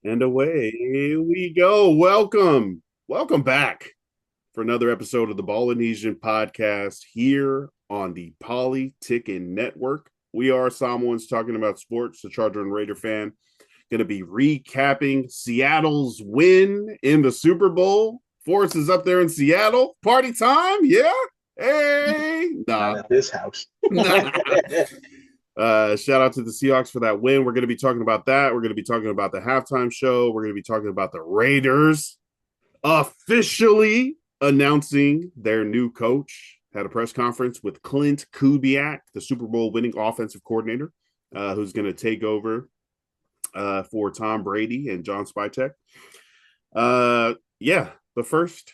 And away we go. Welcome back for another episode of the Ballinesian Podcast here on the Polytickin Network. We are Samoans talking about sports, the Charger and Raider fan. Going to be recapping Seattle's win in the Super Bowl. Forrest is up there in Seattle. Party time, yeah. Hey, Not nah. at this house. Shout out to the Seahawks for that win. We're going to be talking about that. We're going to be talking about the halftime show. We're going to be talking about the Raiders officially announcing their new coach. Had a press conference with Klint Kubiak, the Super Bowl winning offensive coordinator, who's going to take over for Tom Brady and John Spytek. Yeah, but first,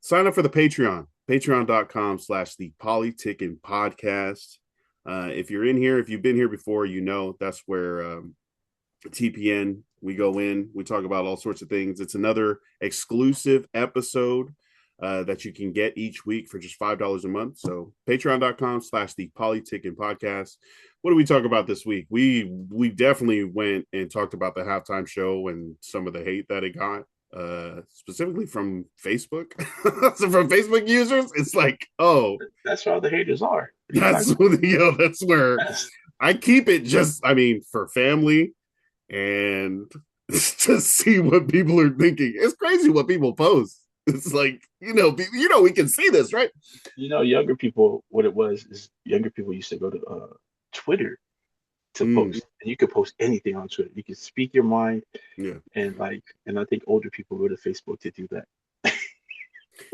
sign up for the Patreon, patreon.com/the Polytickin podcast. If you're in here, if you've been here before, you know that's where TPN, we go in, we talk about all sorts of things. It's another exclusive episode that you can get each week for just $5 a month. So patreon.com/the Polytickin podcast. What do we talk about this week? We definitely went and talked about the halftime show and some of the hate that it got. Specifically from Facebook. So from Facebook users, it's like, oh, That's where all the haters are. that's that's where I keep it just, I mean, for family and to see what people are thinking. It's crazy what people post. It's like, we can see this, right? Younger people, what it was is younger people used to go to Twitter to Mm, post, and you could post anything on Twitter. You could speak your mind, yeah. and I think older people go to Facebook to do that.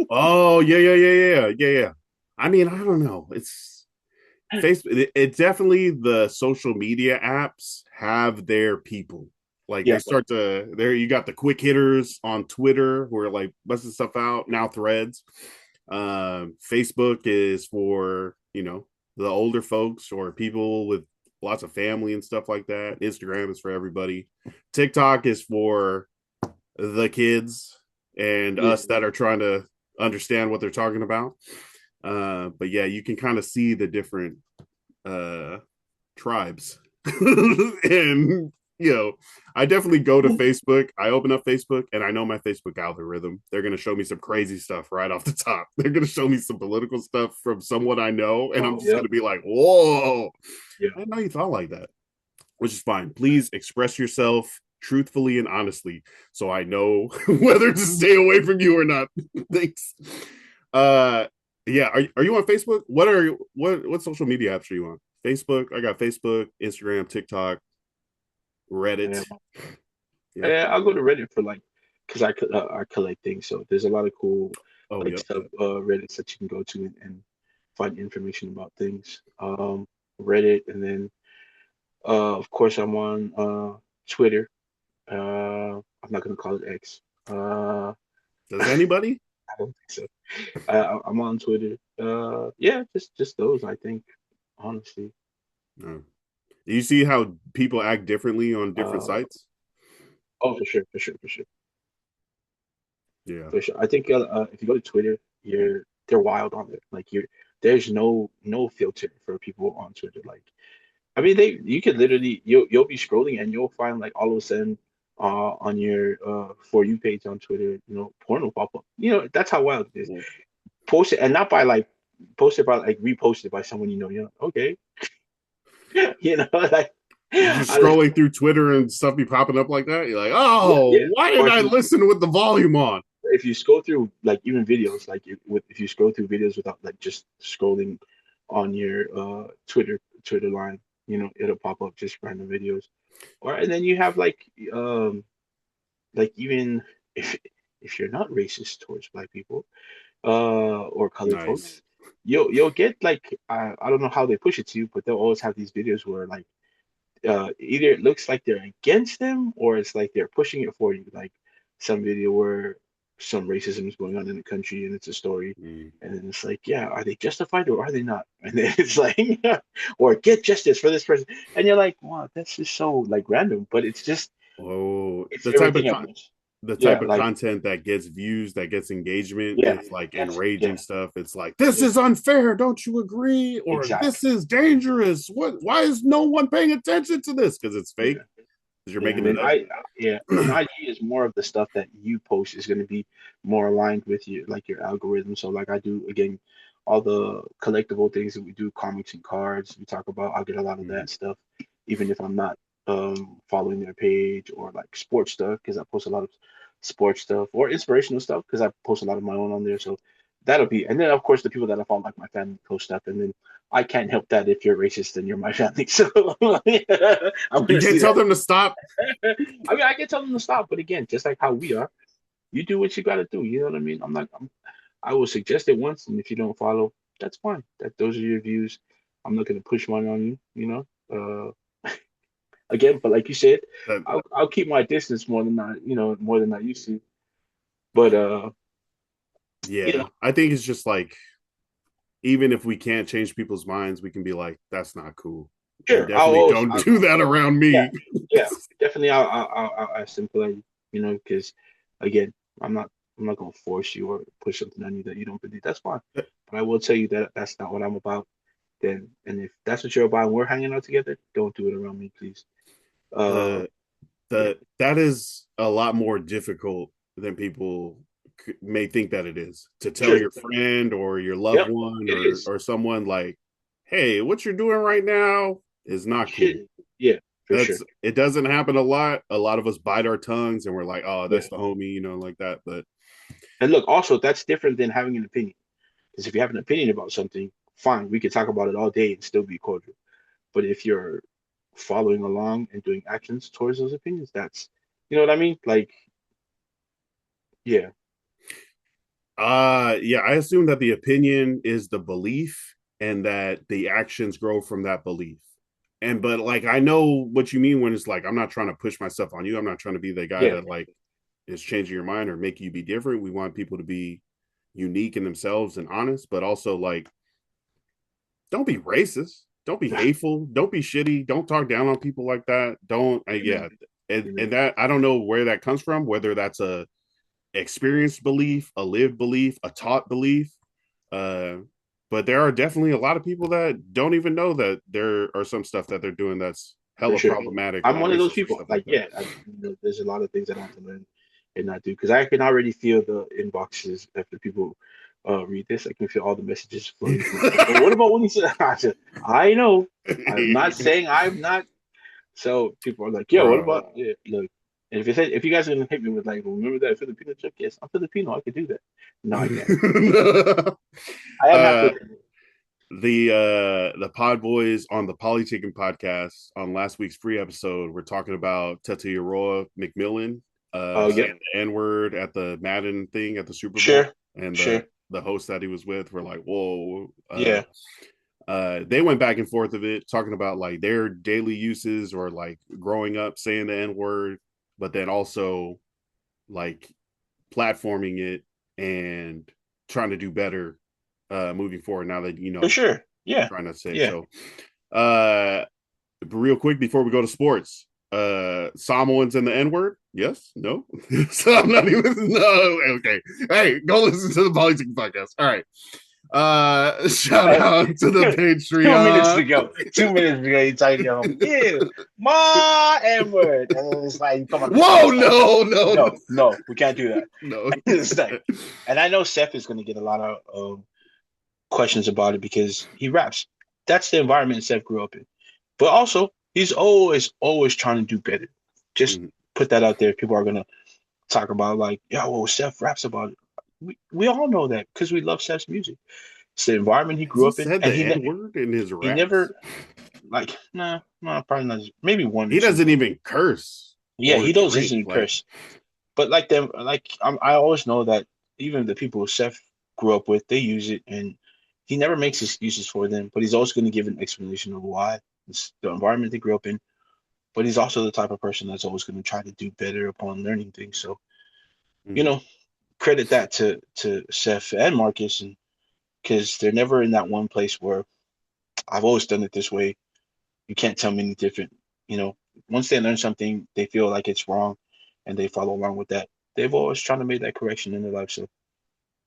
Oh, yeah. I mean, I don't know. It's Facebook. It definitely, the social media apps have their people. Like they Yeah, start to there. You got the quick hitters on Twitter who are like busting stuff out. Now Threads. Facebook is for the older folks or people with lots of family and stuff like that. Instagram is for everybody. TikTok is for the kids and yeah, us that are trying to understand what they're talking about. But yeah, you can kind of see the different uh, tribes. And I definitely go to Facebook. I open up Facebook and I know my Facebook algorithm. They're going to show me some crazy stuff right off the top. They're going to show me some political stuff from someone I know. And I'm just yeah, going to be like, whoa, yeah. I didn't know you thought like that, which is fine. Please express yourself truthfully and honestly so I know whether to stay away from you or not. Thanks. Uh yeah, are you on Facebook? What social media apps are you on? Facebook. I got Facebook, Instagram, TikTok, yeah. Reddit. Yeah. Yeah, I'll go to Reddit for like, because I collect things. So there's a lot of cool Oh, like yep. sub Reddits that you can go to and find information about things. Reddit, and then of course I'm on Twitter. I'm not gonna call it X. Does anybody? I don't think so. I'm on Twitter. Yeah, just those, I think, honestly. No. Do you see how people act differently on different Uh, sites? oh, for sure, for sure, for sure, Yeah. for sure. I think if you go to Twitter, they're wild on it. Like there's no filter for people on Twitter. Like, I mean, you could literally you'll be scrolling and you'll find like all of a sudden on your for you page on Twitter, porn will pop up. That's how wild it is. Post it, and not by like post it by like repost it by someone you know. Okay, like You're just I, scrolling through Twitter and stuff be popping up like that. You're like, yeah, oh, yeah. why Or did I listen with the volume on? if you scroll through like even videos, like if you scroll through videos without like just scrolling on your Twitter line, it'll pop up just random videos. Or and then you have like even if if you're not racist towards black people or colored Nice. folks, you'll get like I don't know how they push it to you, but they'll always have these videos where like either it looks like they're against them or it's like they're pushing it for you. Like some video where some racism is going on in the country and it's a story. Mm. And then it's like, yeah, are they justified or are they not? And then it's like, or get justice for this person. And you're like, wow, that's just so like random, but Oh, it's everything at once. the Yeah, type of like, content that gets views, that gets engagement, yeah, is like yeah, enraging stuff. It's like, this yeah, is unfair, don't you agree? Or exactly. this is dangerous. Why is no one paying attention to this? Because it's Yeah. fake. because you're Yeah, making and then it up. and IG is more of the stuff that you post is going to be more aligned with your like your algorithm. So like I do again, all the collectible things that we do, comics and cards we talk about. I'll get a lot of Mhm. that stuff, even if I'm not following their page or like sports stuff because I post a lot of sports stuff or inspirational stuff because I post a lot of my own on there. So that'll be, and then of course the people that I follow like my family post stuff, and then I can't help that if you're racist and you're my family. So I'm You gonna can't see tell that. them to stop. I mean, I can tell them to stop, but again, just like how we are, you do what you got to do. You know what I mean? I will suggest it once, and if you don't follow, that's fine. Those are your views. I'm not gonna push one on you. Again, but like you said, That, I'll keep my distance more than I used to. But you yeah, know, I think it's just like, even if we can't change people's minds, we can be like, that's not cool. And sure, definitely don't do that around yeah, me. yeah, definitely, I'll ask them politely, because again, I'm not, I'm not gonna force you or push something on you that you don't believe. That's fine, but I will tell you that that's not what I'm about. Then, and if that's what you're about, and we're hanging out together, don't do it around me, please. Uh, the yeah, that is a lot more difficult than people may think that it is, to tell sure, your friend or your loved yep, one it or is. someone like, hey, what you're doing right now is not cool. Shit, yeah, for sure, That's It doesn't happen a lot of us bite our tongues and we're like, oh, yeah. that's the homie, like that. But And look, also that's different than having an opinion. Because if you have an opinion about something, fine, we could talk about it all day and still be cordial. But if you're following along and doing actions towards those opinions, that's, you know what I mean? Like, yeah, yeah, I assume that the opinion is the belief and that the actions grow from that belief. And but like, I know what you mean when it's like, I'm not trying to push myself on you. I'm not trying to be the guy yeah, that like is changing your mind or make you be different. We want people to be unique in themselves and honest, but also like, don't be racist, don't be hateful, don't be shitty, don't talk down on people like that. Don't amen, yeah. And amen, that, I don't know where that comes from, whether that's a experienced belief, a lived belief, a taught belief. Uh, but there are definitely a lot of people that don't even know that there are some stuff that they're doing that's for hella sure. problematic I'm or one of those racist or people. stuff like Like, that. yeah, there's a lot of things that I have to learn and not do because I can already feel the inboxes after people read this. I can feel all the messages flooding through. Like, well, what about when you said? I said, I know. I'm not saying I'm not. So people are like, yeah, what Bro. about yeah, look? And if you guys are gonna hit me with like, well, remember that Filipino joke? Yes, I'm Filipino. I could do that. No, I can't. I am half uh Filipino. the pod boys on the Polytickin podcast on last week's free episode were talking about Tetairoa McMillan Oh, yep. saying the N-word at the Madden thing at the Super Bowl, Sure, and sure. the host that he was with were like, whoa. Yeah, They went back and forth of it, talking about like their daily uses or like growing up saying the N-word, but then also like platforming it and trying to do better moving forward now that for sure. Yeah, trying to say. yeah. So uh real quick before we go to sports, Samoans and the N-word, yes, no. So I'm not even, no, okay, hey, go listen to the Ballinesian Podcast. All right, shout Hey, out to the 2 minutes Patreon. ago, 2 minutes ago, you talking to him, yeah, ma N word, and then it's like you come on the show, Whoa, it's like, no, no, no, no, no, we can't do that. no. It's like, and I know Seth is gonna get a lot of questions about it because he raps. That's the environment Seth grew up in. But also, he's always trying to do better. Just Mhm. put that out there. People are gonna talk about like, yeah, well, Seth raps about it. We all know that because we love Seth's music. It's the environment he Has grew he up in, said and the N-word in his he raps? never like, nah, probably not. Maybe one or He two. doesn't even curse Yeah, or he knows drink. isn't Like, curse, but like them, like I always know that even the people Seth grew up with, they use it, and he never makes excuses for them. But he's always going to give an explanation of why. It's the environment they grew up in. But he's also the type of person that's always going to try to do better upon learning things. So, you mhm. know, credit that to Seth and Marcus, and because they're never in that one place where I've always done it this way. You can't tell me any different. You know, once they learn something, they feel like it's wrong, and they follow along with that. They've always trying to make that correction in their life. So,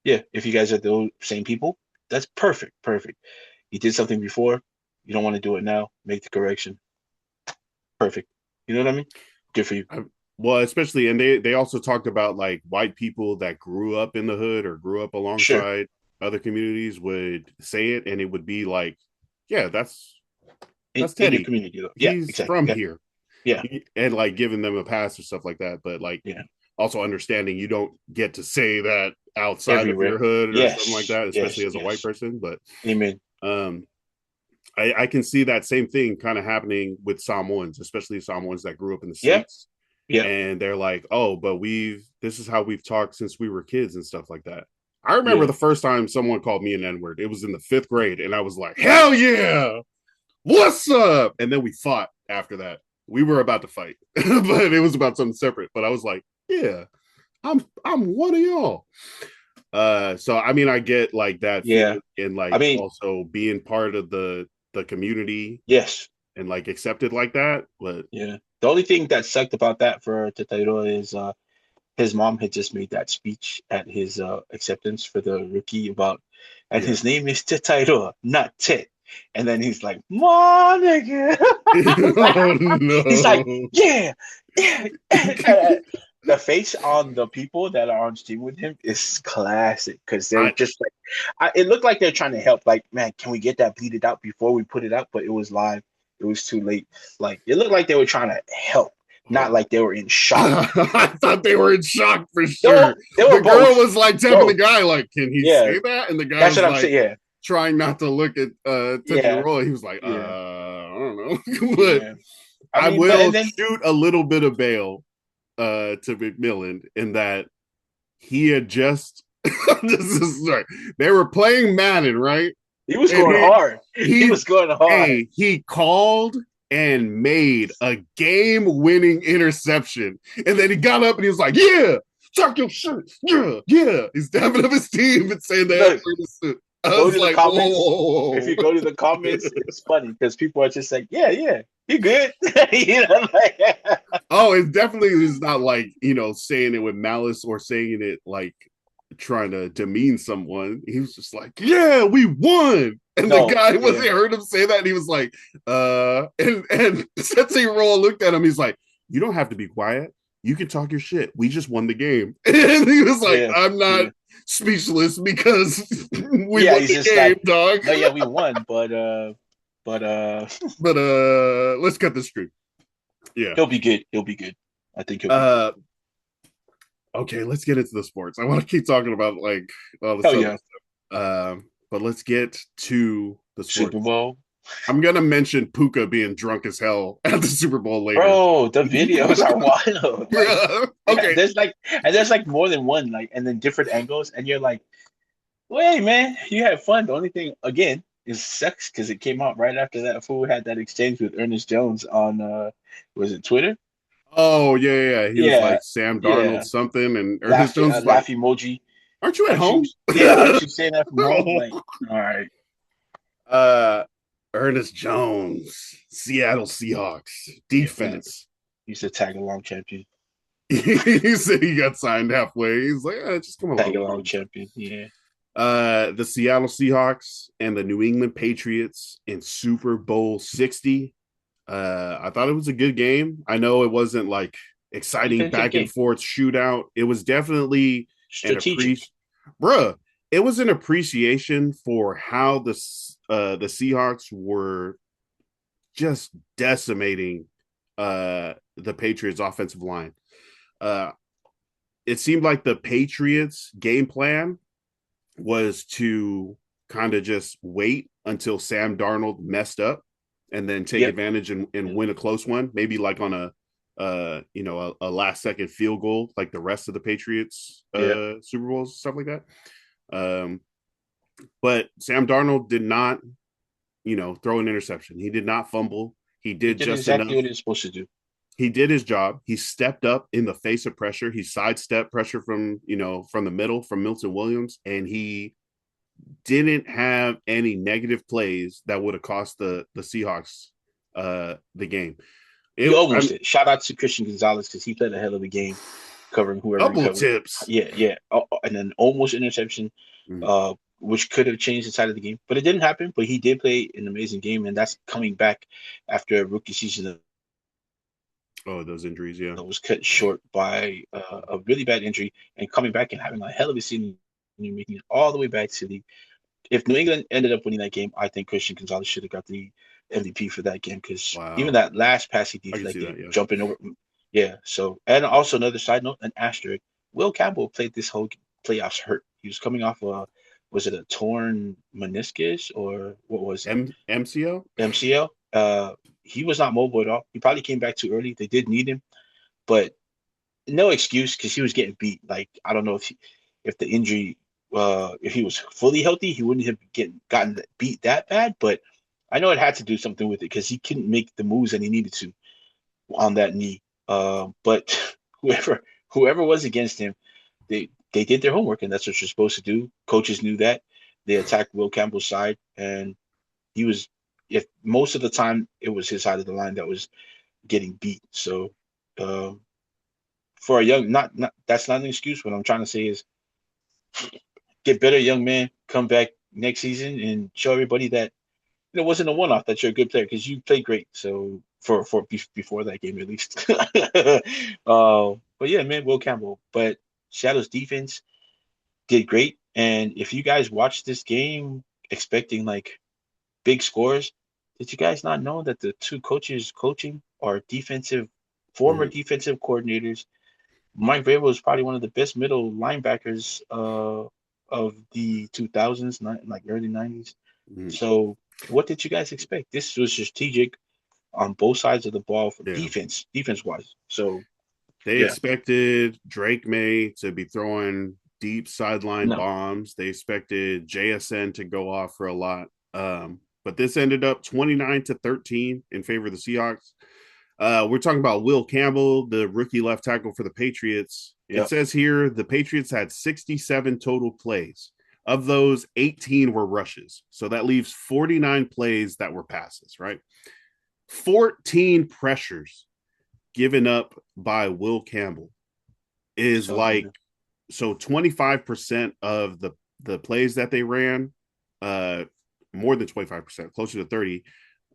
yeah, if you guys are the same people, that's perfect. Perfect. You did something before, you don't want to do it now. Make the correction. Perfect. You know what I mean? Good for you. Well, especially, and they also talked about like white people that grew up in the hood or grew up Sure. alongside other communities would say it, and it would be like, yeah, that's In your Teddy. community though. Yeah, He's exactly. from Yeah. here, Yeah. and like giving them a pass or stuff like that. But like Yeah. also understanding you don't get to say that outside of your Everywhere. hood or something like Yes. that, especially Yes. as a white Yes. person. But Amen. um, I can see that same thing kind of happening with Samoans, especially Samoans that grew up in the Yeah. States. Yeah. And they're like, oh, but this is how we've talked since we were kids and stuff like that. I remember Yeah. the first time someone called me an N-word. It was in the 5th grade, and I was like, hell yeah, what's up? And then we fought after that. We were about to fight, but it was about something separate. But I was like, yeah, I'm one of y'all. So I mean, I get like that Yeah. feeling and I like mean, also being part of the community yes. and like accepted like that. But Yeah. The only thing that sucked about that for Tetairoa is his mom had just made that speech at his acceptance for the rookie about, and yeah, his name is Tetairoa, not Tet. And then he's like, "Ma, nigga." oh He's like, no. "Yeah, yeah." The face on the people that are on stream with him is classic because they're I just like, it looked like they're trying to help. Like, man, can we get that bleeded out before we put it out? But it was live. It was too late. Like, it looked like they were trying to help, not like they were in shock. I thought they were in shock for They sure. were The girl both. was like tapping the Both. guy, like, can he Yeah, say that? And the guy that's was what I'm like saying. Yeah, trying not to look at yeah, Tetairoa. He was like, yeah, I don't know. But yeah. I I mean, but will and then shoot a little bit of bail to McMillan in that he had just this is right. They were playing Madden, right? he was And going hard. He he was going hard. he called and made a game-winning interception. And then he got up and he was like, yeah, talk your shit. Yeah, yeah. He's dapping up his team and saying that. Look, I go was to the like, comments. If whoa. you go to the comments, it's funny because people are just like, yeah, yeah, he good. You know, like, Oh, it definitely is not like, saying it with malice or saying it like trying to demean someone. He was just like, yeah, we won. And the no, guy yeah, wasn't heard him say that. And he was like, and Sensei Roll looked at him. He's like, you don't have to be quiet. You can talk your shit. We just won the game. And he was like, yeah, I'm not yeah, speechless because we yeah. won He's the just game, like, dog. no, yeah, we won, but But let's cut this straight. Yeah. he'll be good. He'll be good. I think he'll be good. Uh okay, let's get into the sports. I want to keep talking about like all this Hell other yeah, stuff. But let's get to the Super sports. Bowl, I'm gonna mention Puka being drunk as hell at the Super Bowl later. bro. The videos are wild. Like, yeah, Okay. there's like more than one, like, and then different angles, and you're like, wait, man, you had fun. The only thing, again, is sucks because it came out right after that fool had that exchange with Ernest Jones on, was it Twitter? Oh yeah, yeah. He was Yeah, like Sam Darnold yeah. something, and Ernest Laugh, Jones was like, laugh emoji. "Aren't you at Aren't you? home?" Yeah, aren't you saying that from home? Like, all right. uh, Ernest Jones, Seattle Seahawks Yeah, defense. he's a tag along champion. He said he got signed halfway. He's like, just come Tag along. along champion. Yeah. The Seattle Seahawks and the New England Patriots in Super Bowl 60. I thought it was a good game. I know it wasn't like exciting Defensive back and game. forth shootout. It was definitely an Strategic. bruh. It was an appreciation for how the Seahawks were just decimating the Patriots offensive line. Uh, it seemed like the Patriots game plan was to kind of just wait until Sam Darnold messed up and then take advantage and win a close one, maybe like on a last second field goal, like the rest of the Patriots Super Bowls, stuff like that. But Sam Darnold did not, throw an interception. He did not fumble. He did just exactly enough. what he's supposed to do. He did his job. He stepped up in the face of pressure. He sidestepped pressure from the middle from Milton Williams, and he didn't have any negative plays that would have cost the Seahawks the game. He almost did. Shout out to Christian Gonzalez because he played a hell of a game covering whoever. Double tips. Yeah. And then almost interception, which could have changed the side of the game, but it didn't happen. But he did play an amazing game, and that's coming back after a rookie season. Oh, those injuries, yeah. Was cut short by a really bad injury and coming back and having a hell of a season, and making it all the way back to the. If New England ended up winning that game, I think Christian Gonzalez should have got the MVP for that game because even Wow. that last pass he did I for can that see that, game, yeah. jumping over, yeah. So, and also another side note, an asterisk: Will Campbell played this whole playoffs hurt. He was coming off was it a torn meniscus or what was it? MCO? MCL. He was not mobile at all. He probably came back too early. They did need him, but no excuse because he was getting beat. Like I don't know if the injury if he was fully healthy, he wouldn't have gotten beat that bad. But I know it had to do something with it because he couldn't make the moves that he needed to on that knee. But whoever was against him, they did their homework and that's what you're supposed to do. Coaches knew that. They attacked Will Campbell's side and he was if most of the time it was his side of the line that was getting beat. So um for a young not that's not an excuse. What I'm trying to say is get better, young man. Come back next season and show everybody that it wasn't a one off. That you're a good player because you played great. So before that game at least. But yeah, man, Will Campbell. But Seattle's defense did great. And if you guys watched this game expecting like big scores, did you guys not know that the two coaches coaching are former Hmm. defensive coordinators. Mike Vrabel is probably one of the best middle linebackers of the 2000s, like early 90s. Hmm. So, what did you guys expect? This was strategic on both sides of the ball for Yeah. defense wise. So, They yeah, expected Drake May to be throwing deep sideline no, bombs. They expected JSN to go off for a lot. But this ended up 29-13 in favor of the Seahawks. We're talking about Will Campbell, the rookie left tackle for the Patriots. It yeah, says here the Patriots had 67 total plays. Of those, 18 were rushes. So that leaves 49 plays that were passes, right? 14 pressures given up by Will Campbell is so like, so 25% of the plays that they ran, uh more than 25%, closer to 30.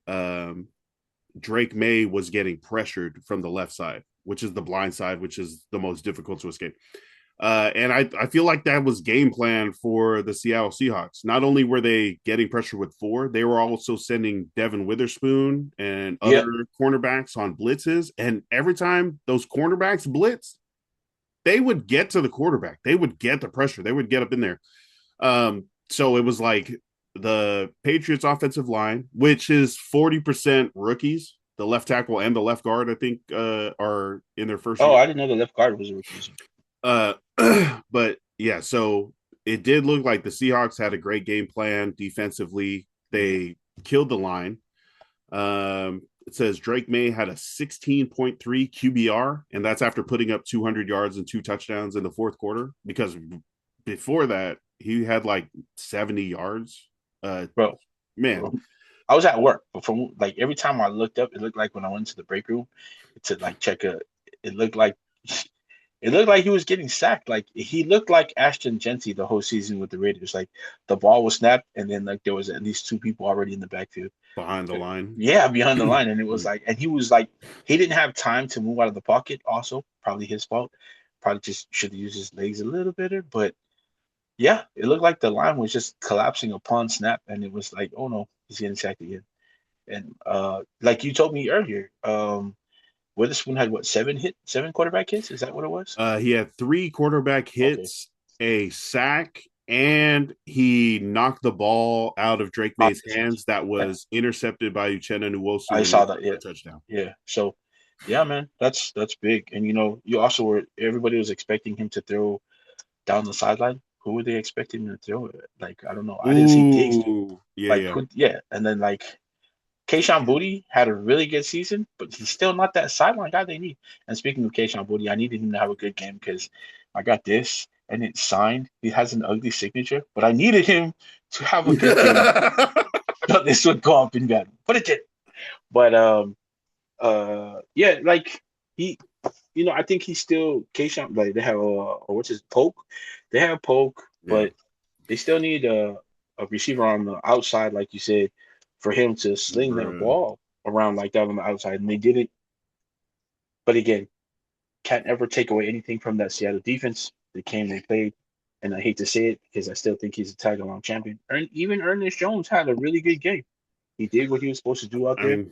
um Drake May was getting pressured from the left side, which is the blind side, which is the most difficult to escape. And I feel like that was game plan for the Seattle Seahawks. Not only were they getting pressure with four, they were also sending Devin Witherspoon and other yeah, cornerbacks on blitzes. And every time those cornerbacks blitzed, they would get to the quarterback. They would get the pressure. They would get up in there. So it was like the Patriots offensive line, which is 40% rookies. The left tackle and the left guard, I think, are in their first Oh, year. I didn't know the left guard was a rookie. Uh, but yeah, so it did look like the Seahawks had a great game plan defensively. They killed the line. It says Drake May had a 16.3 QBR, and that's after putting up 200 yards and two touchdowns in the fourth quarter. Because before that, he had like 70 yards. Bro, Man, I was at work, but from like every time I looked up, it looked like when I went to the break room to like check it looked like it looked like he was getting sacked. Like he looked like Ashton Genty the whole season with the Raiders. Like the ball was snapped, and then like there was at least two people already in the backfield. behind the line. Yeah, behind the line, and it was like, and he was like, he didn't have time to move out of the pocket. Also, probably his fault. Probably just should have used his legs a little better. But yeah, it looked like the line was just collapsing upon snap, and it was like, oh no, he's getting sacked again. And like you told me earlier, Witherspoon had what seven quarterback hits? Is that what it was? He had three quarterback Okay. hits, a sack, and he knocked the ball out of Drake May's hands that Yeah, was intercepted by Uchenna Nwosu I and made saw that. for Yeah, a touchdown. yeah. So, yeah, man, that's big. And you also were everybody was expecting him to throw down the sideline. Who were they expecting him to throw it? Like I don't know. I didn't see Diggs. Ooh, yeah, Like yeah. who? Yeah, and then like Kayshawn Booty had a really good season, but he's still not that sideline guy they need. And speaking of Kayshawn Booty, I needed him to have a good game because I got this and it's signed. He has an ugly signature, but I needed him to have a good game. But this would go up in bad, but it did. But yeah, like he, I think he's still Kayshawn. Like they have what's his Poke? They have Poke, Yeah, but they still need a receiver on the outside, like you said, for him to sling that bro. ball around like that on the outside, and they did it. But again, can't ever take away anything from that Seattle defense. They came, they played, and I hate to say it because I still think he's a tag-along champion. Even Ernest Jones had a really good game. He did what he was supposed to do out I there. mean,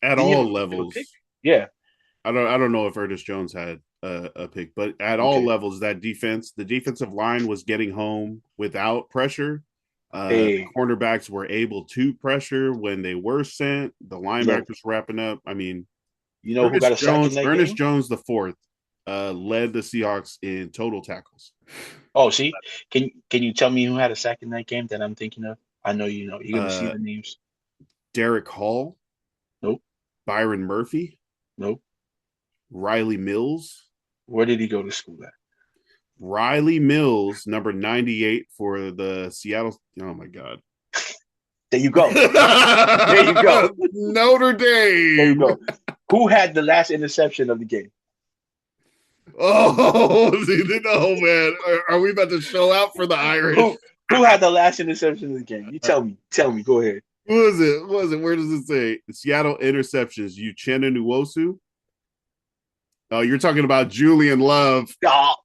at Didn't all even give a pick. levels. Yeah. I don't know if Ernest Jones had a pick, but at all levels, that defense, the defensive line was getting home without pressure. The Hey, cornerbacks were able to pressure when they were sent. The look, linebackers wrapping up. I mean, you know who got a sack in that Ernest game? Jones the fourth led the Seahawks in total tackles. Oh, see, can you tell me who had a sack in that game that I'm thinking of? I know you know. You're gonna see Uh, the names. Derek Hall, Nope, Byron Murphy, nope. Riley Mills. Where did he go to school at? Riley Mills, number 98 for the Seattle. Oh my God. There you go. There you go. Notre There you Dame. go. Who had the last interception of the game? Oh, oh man. Are we about to show out for the Irish? Who had the last interception of the game? You tell me. Tell me. Go ahead. Who was it? What was it? Where does it say? Seattle interceptions. Uchenna Nwosu. Oh, you're talking about Julian Love.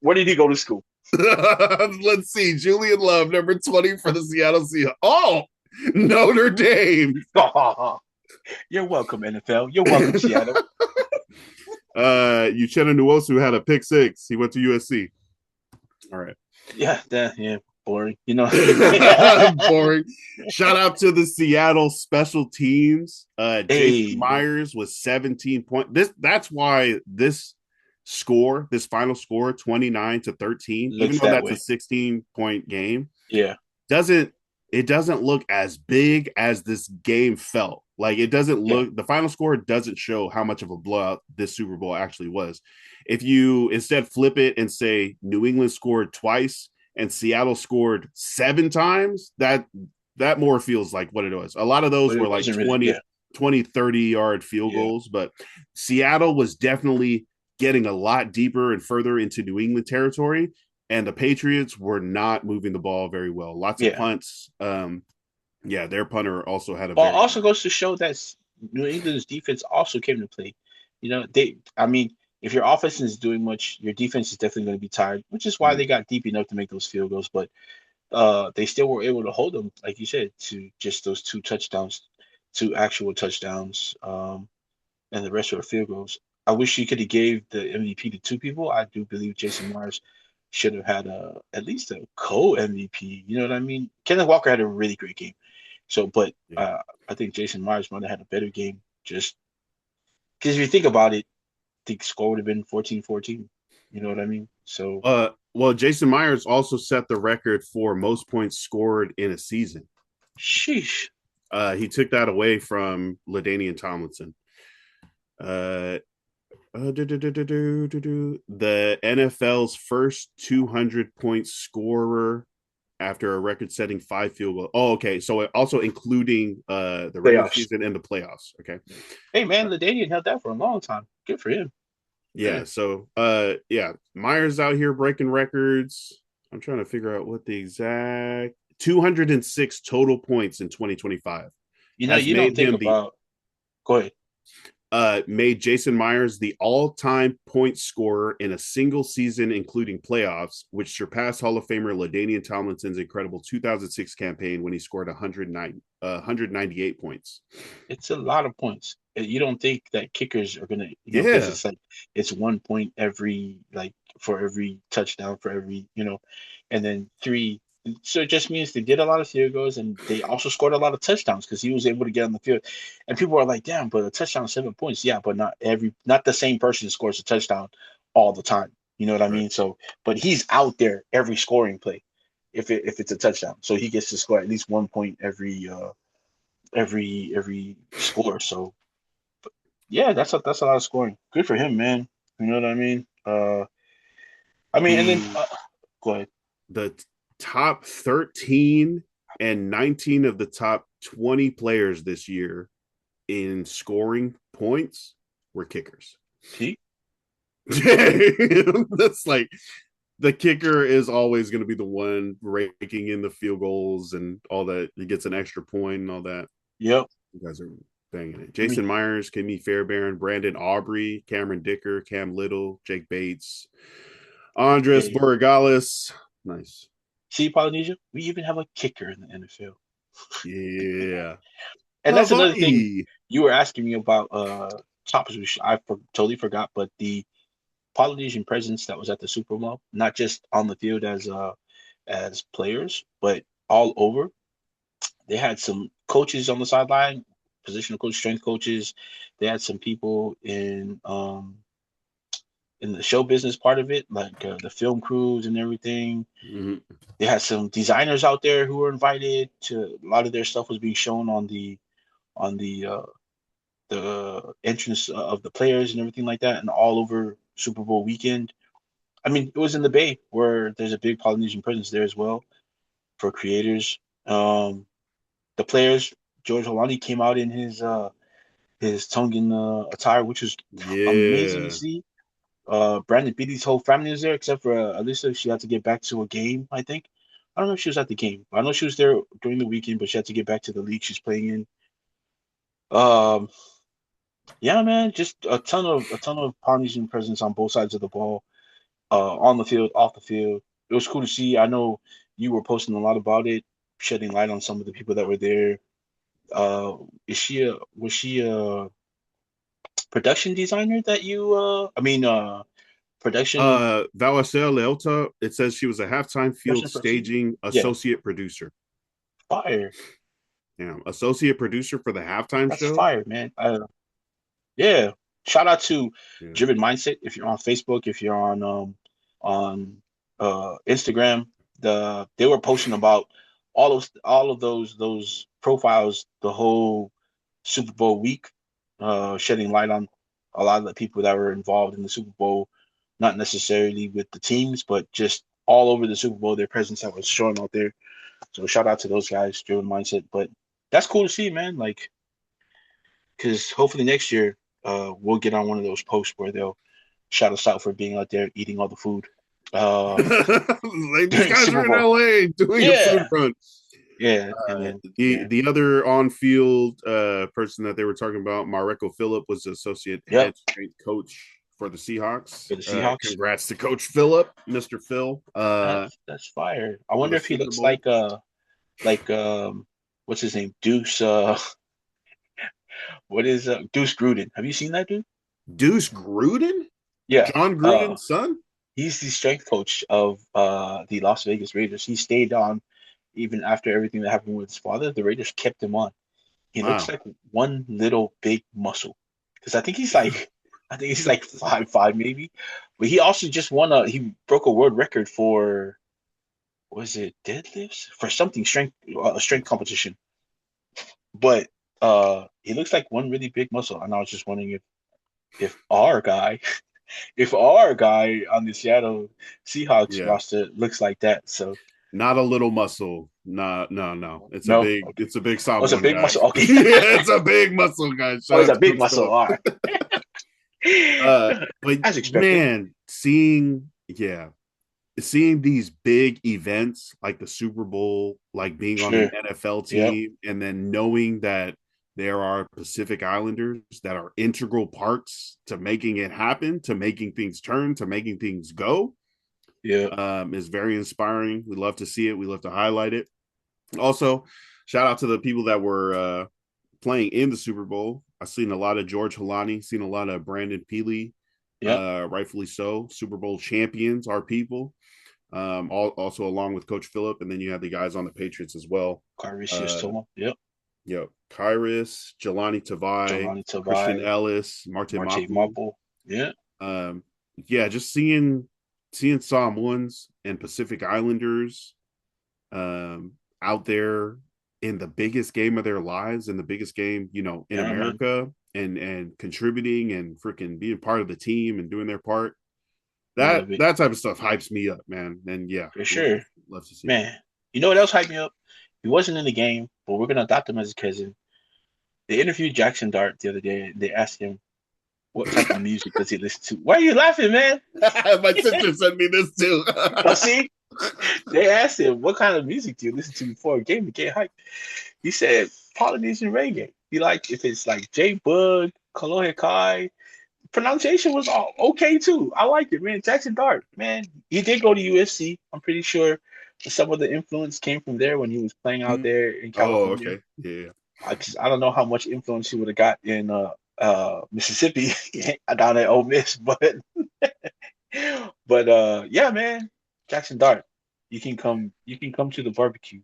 Where did he go to school? Let's see. Julian Love, number 20 for the Seattle Seahawks. Oh, Notre Dame. You're welcome, NFL. You're welcome, Seattle. Uchenna Nwosu had a pick six. He went to USC. All right. Yeah, boring. You know. Boring. Shout out to the Seattle special teams. Jason Myers was 17 points. That's why this final score, 29-13, even though that's a 16-point game, it doesn't look as big as this game felt. Like it doesn't look, the final score doesn't show how much of a blowout this Super Bowl actually was. If you instead flip it and say New England scored twice and Seattle scored 7 times, that more feels like what it was. A lot of those were like 20, 30-yard field goals, but Seattle was definitely getting a lot deeper and further into New England territory, and the Patriots were not moving the ball very well. Lots of punts. Their punter also had a. Well, also goes to show that New England's defense also came to play. You know, if your offense is doing much, your defense is definitely going to be tired, which is why they got deep enough to make those field goals. But they still were able to hold them, like you said, to just those 2 actual touchdowns, and the rest were field goals. I wish you could have gave the MVP to 2 people. I do believe Jason Myers should have had at least a co-MVP. You know what I mean? Kenneth Walker had a really great game. So, but I think Jason Myers might have had a better game, just because if you think about it, the score would have been 14-14. You know what I mean? So, well, Jason Myers also set the record for most points scored in a season. Sheesh. He took that away from LaDainian Tomlinson. The NFL's first 200-point scorer after a record-setting 5 field goal. Oh, okay. So also including the regular season and the playoffs. Okay. Hey, man, LaDainian held that for a long time. Good for him. Yeah. So, Myers out here breaking records. I'm trying to figure out what the exact 206 total points in 2025. You know, you don't think about. Go ahead. Made Jason Myers the all-time point scorer in a single season, including playoffs, which surpassed Hall of Famer LaDainian Tomlinson's incredible 2006 campaign when he scored 198 points. It's a lot of points. You don't think that kickers are gonna, because it's like it's 1 point every, like for every touchdown, for every, and then 3. So it just means they did a lot of field goals, and they also scored a lot of touchdowns because he was able to get on the field. And people are like, "Damn, but a touchdown is 7 points." Yeah, but not the same person scores a touchdown all the time. You know what I mean? So, but he's out there every scoring play, if it's a touchdown, so he gets to score at least 1 point every score. So, but yeah, that's a lot of scoring. Good for him, man. You know what I mean? And then go ahead. The top 13 and 19 of the top 20 players this year in scoring points were kickers. See? That's like the kicker is always going to be the one raking in the field goals and all that. He gets an extra point and all that. Yep. You guys are banging it. Jason Myers, Kimmy Fairbairn, Brandon Aubrey, Cameron Dicker, Cam Little, Jake Bates, Andres Borregales. Nice. See, Polynesia, we even have a kicker in the NFL. Yeah. And that's another thing you were asking me about topics, which I totally forgot, but the Polynesian presence that was at the Super Bowl, not just on the field as players, but all over. They had some coaches on the sideline, positional coach, strength coaches. They had some people in the show business part of it, like the film crews and everything. Mm-hmm. They had some designers out there who were invited to. A lot of their stuff was being shown on the entrance of the players and everything like that, and all over Super Bowl weekend. I mean, it was in the Bay where there's a big Polynesian presence there as well for creators. The players, George Holani came out in his Tongan attire, which was amazing to see. Brandon Beatty's whole family was there, except for Alyssa. She had to get back to a game, I think. I don't know if she was at the game, but I know she was there during the weekend, but she had to get back to the league she's playing in. Yeah, man, just a ton of Polynesian presence on both sides of the ball, on the field, off the field. It was cool to see. I know you were posting a lot about it, shedding light on some of the people that were there. Was she a production designer that you production Valicel Leota, it says she was a halftime field staging associate producer. Fire. Yeah, associate producer for the halftime show. That's fire, man. Yeah. Shout out to Driven Mindset. If you're on Facebook, if you're on Instagram, they were posting about all of those profiles the whole Super Bowl week, shedding light on a lot of the people that were involved in the Super Bowl, not necessarily with the teams, but just all over the Super Bowl, their presence that was shown out there. So shout out to those guys, Driven Mindset. But that's cool to see, man. Like, because hopefully next year we'll get on one of those posts where they'll shout us out for being out there eating all the food. Like these guys are in LA doing a food run. Yeah. The other on-field person that they were talking about, Mareko Phillip, was the associate head strength coach for the Seahawks. Congrats to Coach Phillip, Mr. Phil. That's fire. I wonder if he looks like what's his name? Deuce. What is Deuce Gruden? Have you seen that dude? Deuce Gruden? Yeah. John Gruden's son? He's the strength coach of the Las Vegas Raiders. He stayed on even after everything that happened with his father. The Raiders kept him on. He looks like one little big muscle. Because I think he's like 5'5" maybe. But he also just he broke a world record for, was it deadlifts? For something strength competition. But he looks like one really big muscle. And I was just wondering if our guy on the Seattle Seahawks roster looks like that. So not a little muscle. No. It's a big solid. It's a big muscle. Okay. Yeah, it's a big muscle, guys. It's a big muscle. All right. But as expected. Man, seeing these big events like the Super Bowl, like being on an NFL team, and then knowing that there are Pacific Islanders that are integral parts to making it happen, to making things turn, to making things go. Is very inspiring. We love to see it. We love to highlight it. Also, shout out to the people that were playing in the Super Bowl. I've seen a lot of George Holani, seen a lot of Brandon Peely, rightfully so. Super Bowl champions, our people. Also along with Coach Phillip, and then you have the guys on the Patriots as well. Kairos, Kairos, Jelani Tavai, Christian Ellis, Marte Mapu. Just seeing Samoans and Pacific Islanders out there in the biggest game of their lives, in the biggest game, in America, and contributing and freaking being part of the team and doing their part. That type of stuff hypes me up, man. And for sure. Love to see man. It. You know what else hyped me up? He wasn't in the game, but we're gonna adopt him as a cousin. They interviewed Jackson Dart the other day. They asked him what type of music does he listen to. Why are you laughing, man? My sister sent me this too. See, they asked him what kind of music do you listen to before a game to get hyped. He said Polynesian reggae. if it's like J Bug, Kalohe Kai, pronunciation was all okay too. I like it, man. Jackson Dart, man, he did go to USC. I'm pretty sure some of the influence came from there when he was playing out Mm. there in Oh, California. okay. Yeah. 'Cause I don't know how much influence he would have got in Mississippi down at Ole Miss, but yeah, man, Jackson Dart, you can come to the barbecue.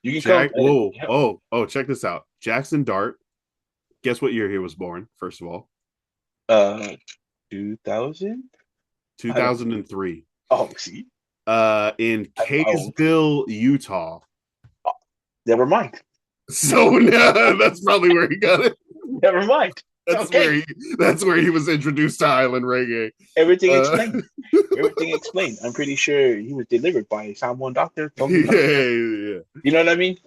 You can come Jack. and Whoa. yeah, Oh. Check this out. Jackson Dart. Guess what year he was born? First of all, uh 2000. two I don't. thousand and three. Oh, see, In I'm old. Kaysville, Utah. Oh, never mind. So that's probably where he got it. Never mind. That's Okay, where he. That's where he was introduced to Island reggae. everything Uh, explained. Everything explained. I'm pretty sure he was delivered by a Samoan doctor. Told him to come here. yeah. You know what I mean?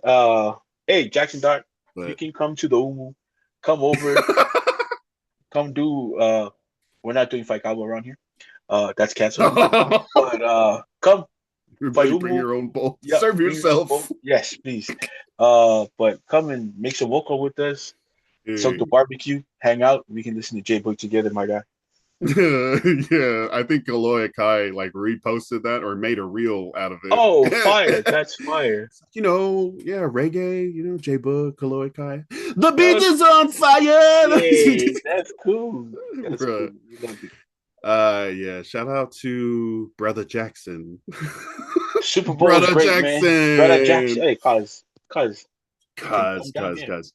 Hey, Jackson Dart, you But can come to the Umu. Come over. Come do. We're not doing Fight Cabo around here. That's canceled. But come Fight everybody bring Umu. your own bowl. Yep, Serve bring your own boat. yourself. Yes, please. But come and make some woko with us. Soak Yeah. the barbecue. Hang out. We can listen to J Book together, my guy. Yeah, I think Kaloya Kai like reposted that or made a reel out of Oh, fire! it. That's fire. Yeah, reggae, J Bug, Kaloya Kai. The That beat was, is on fire. hey, that's cool. That's Bruh. cool. We love it. Yeah, shout out to Brother Jackson. Super Bowl was Brother great, man. Brother Jackson. Jackson. Hey, cuz, can Cuz, come down cuz, here. cuz.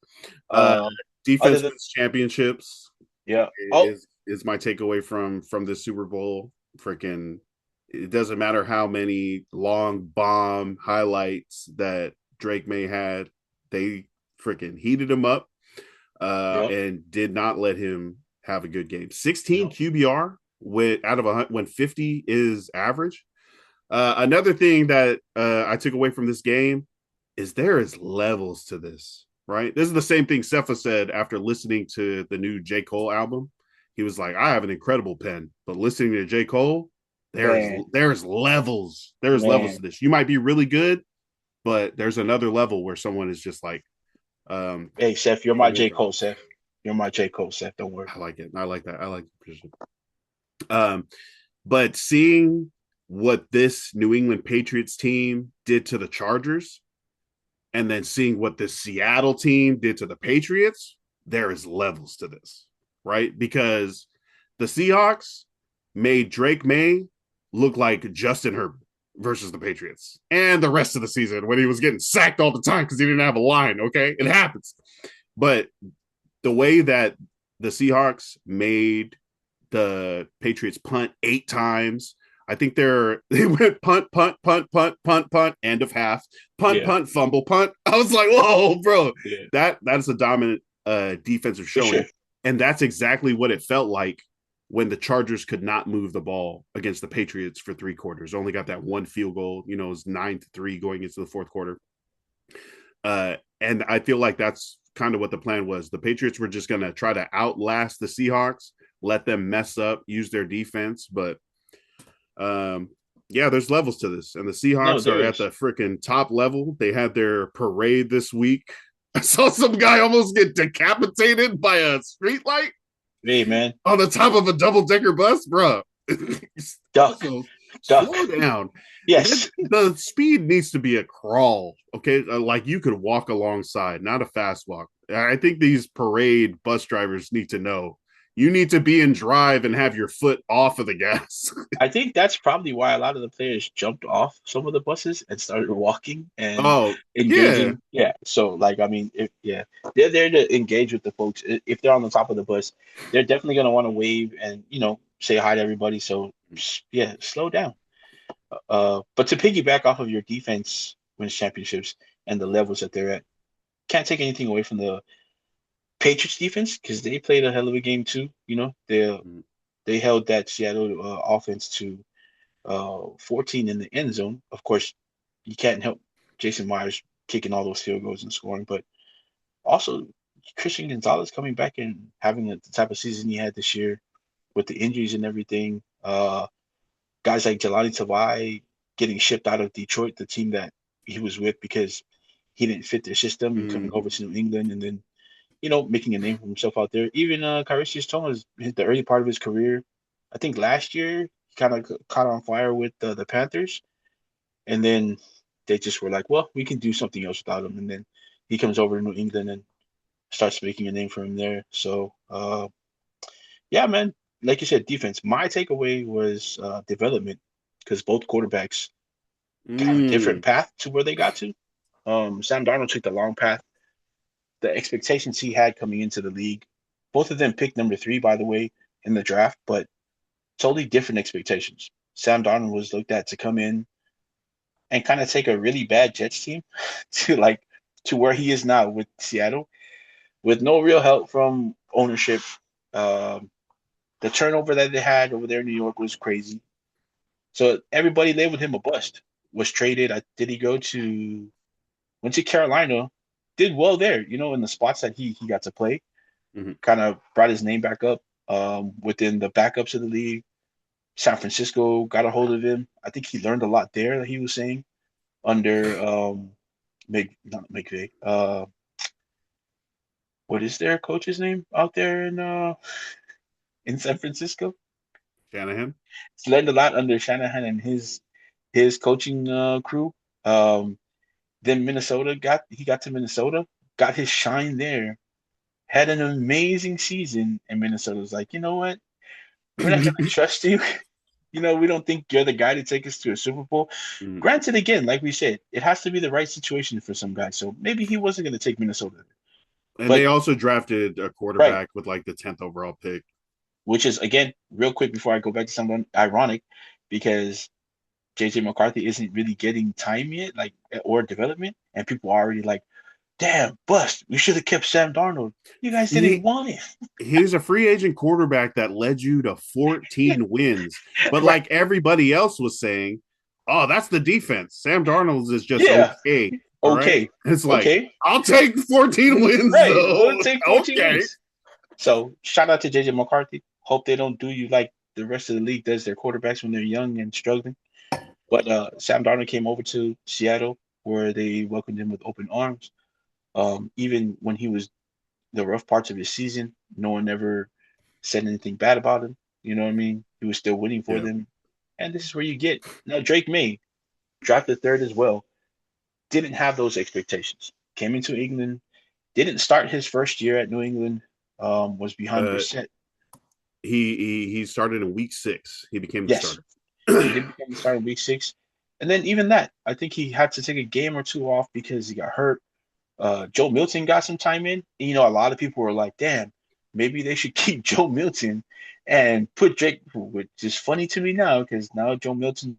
Uh Um, other Defense than wins championships yeah. Oh, is my takeaway from the Super Bowl. Freaking, it doesn't matter how many long bomb highlights that Drake May had, they freaking heated him up yep, and did not let him have a good game. 16 yep. QBR with out of when 50 is average. Another thing that I took away from this game is there is levels to this, right? This is the same thing Cepha said after listening to the new J. Cole album. He was like, I have an incredible pen, but listening to J. Cole, Man, there's levels. There's levels to man. this. You might be really good, but there's another level where someone is just like, Hey, Seth, you're my hitting J. drop. Cole, Seth. You're my J. Cole, Seth. Don't worry. I like it. I like that. I like the position. Um, but seeing what this New England Patriots team did to the Chargers, and then seeing what this Seattle team did to the Patriots, there is levels to this, right? Because the Seahawks made Drake May look like Justin Herbert versus the Patriots and the rest of the season when he was getting sacked all the time because he didn't have a line. Okay, it happens. But the way that the Seahawks made the Patriots punt 8 times. I think they went punt, punt, punt, punt, punt, punt, end of half, punt, Yeah, punt, fumble, punt. I was like, whoa, bro, yeah, that's a dominant defensive for sure. showing, and that's exactly what it felt like when the Chargers could not move the ball against the Patriots for 3 quarters. Only got that one field goal. It was 9-3 going into the fourth quarter. And I feel like that's kind of what the plan was. The Patriots were just going to try to outlast the Seahawks, let them mess up, use their defense. But yeah, there's levels to this. And the No, Seahawks there are at is. the freaking top level. They had their parade this week. I saw some guy almost get decapitated by a streetlight Hey, man, on the top of a double decker bus, bro. duck, So, duck. slow down. Yes, The speed needs to be a crawl, okay? Like you could walk alongside, not a fast walk. I think these parade bus drivers need to know you need to be in drive and have your foot off of the gas. I think that's probably why a lot of the players jumped off some of the buses and started walking and Oh, yeah. engaging. Yeah, so like I mean, if yeah, they're there to engage with the folks. If they're on the top of the bus, they're definitely gonna want to wave and say hi to everybody. So yeah, slow down. But to piggyback off of your defense wins championships and the levels that they're at, can't take anything away from the Patriots defense because they played a hell of a game too. They held that Seattle offense to 14 in the end zone. Of course, you can't help Jason Myers kicking all those field goals and scoring, but also Christian Gonzalez coming back and having the type of season he had this year with the injuries and everything. Guys like Jelani Tavai getting shipped out of Detroit, the team that he was with because he didn't fit their system and coming over Mhm. to New England and then making a name for himself out there. Even Caricius Thomas, the early part of his career, I think last year he kind of caught on fire with the Panthers, and then they just were like, well, we can do something else without him. And then he comes over to New England and starts making a name for him there. So, yeah, man, like you said, defense. My takeaway was development because both quarterbacks got a different path to where they got to. Sam Darnold took the long path. The expectations he had coming into the league, both of them picked number 3, by the way, in the draft, but totally different expectations. Sam Darnold was looked at to come in and kind of take a really bad Jets team to where he is now with Seattle, with no real help from ownership. The turnover that they had over there in New York was crazy. So everybody labeled him a bust. Was traded. Did he go to? Went to Carolina. Did well there, in the spots that he got to play. Mm-hmm. Kind of brought his name back up within the backups of the league. San Francisco got a hold of him. I think he learned a lot there that he was saying under not McVay. What is their coach's name out there in San Francisco? Shanahan. He's learned a lot under Shanahan and his coaching crew. Then he got to Minnesota, got his shine there, had an amazing season, and Minnesota was like, you know what? We're not going to trust you. We don't think you're the guy to take us to a Super Bowl. Granted, again, like we said, it has to be the right situation for some guys. So maybe he wasn't going to take Minnesota. And they also drafted a quarterback with like the 10th overall pick. Which is, again, real quick before I go back to something ironic, because JJ McCarthy isn't really getting time yet, or development, and people are already like, damn, bust. We should have kept Sam Darnold. You guys didn't want it. He's a free agent quarterback that led you to 14 wins. But like everybody else was saying, oh, that's the defense. Sam Darnold is just okay. Okay. Right? It's like, I'll take 14 wins. Right. We'll take 14 wins. So shout out to JJ McCarthy. Hope they don't do you like the rest of the league does their quarterbacks when they're young and struggling. But Sam Darnold came over to Seattle where they welcomed him with open arms. Even when he was the rough parts of his season, no one ever said anything bad about him. You know what I mean? He was still winning for them. And this is where you get. Now, Drake May, drafted 3rd as well, didn't have those expectations. Came into England, didn't start his first year at New England, was behind Brissett. He started in week 6. He became the starter. He did become the starter in week 6. And then even that, I think he had to take a game or 2 off because he got hurt. Joe Milton got some time in. And, a lot of people were like, damn, maybe they should keep Joe Milton and put Drake, which is funny to me now because now Joe Milton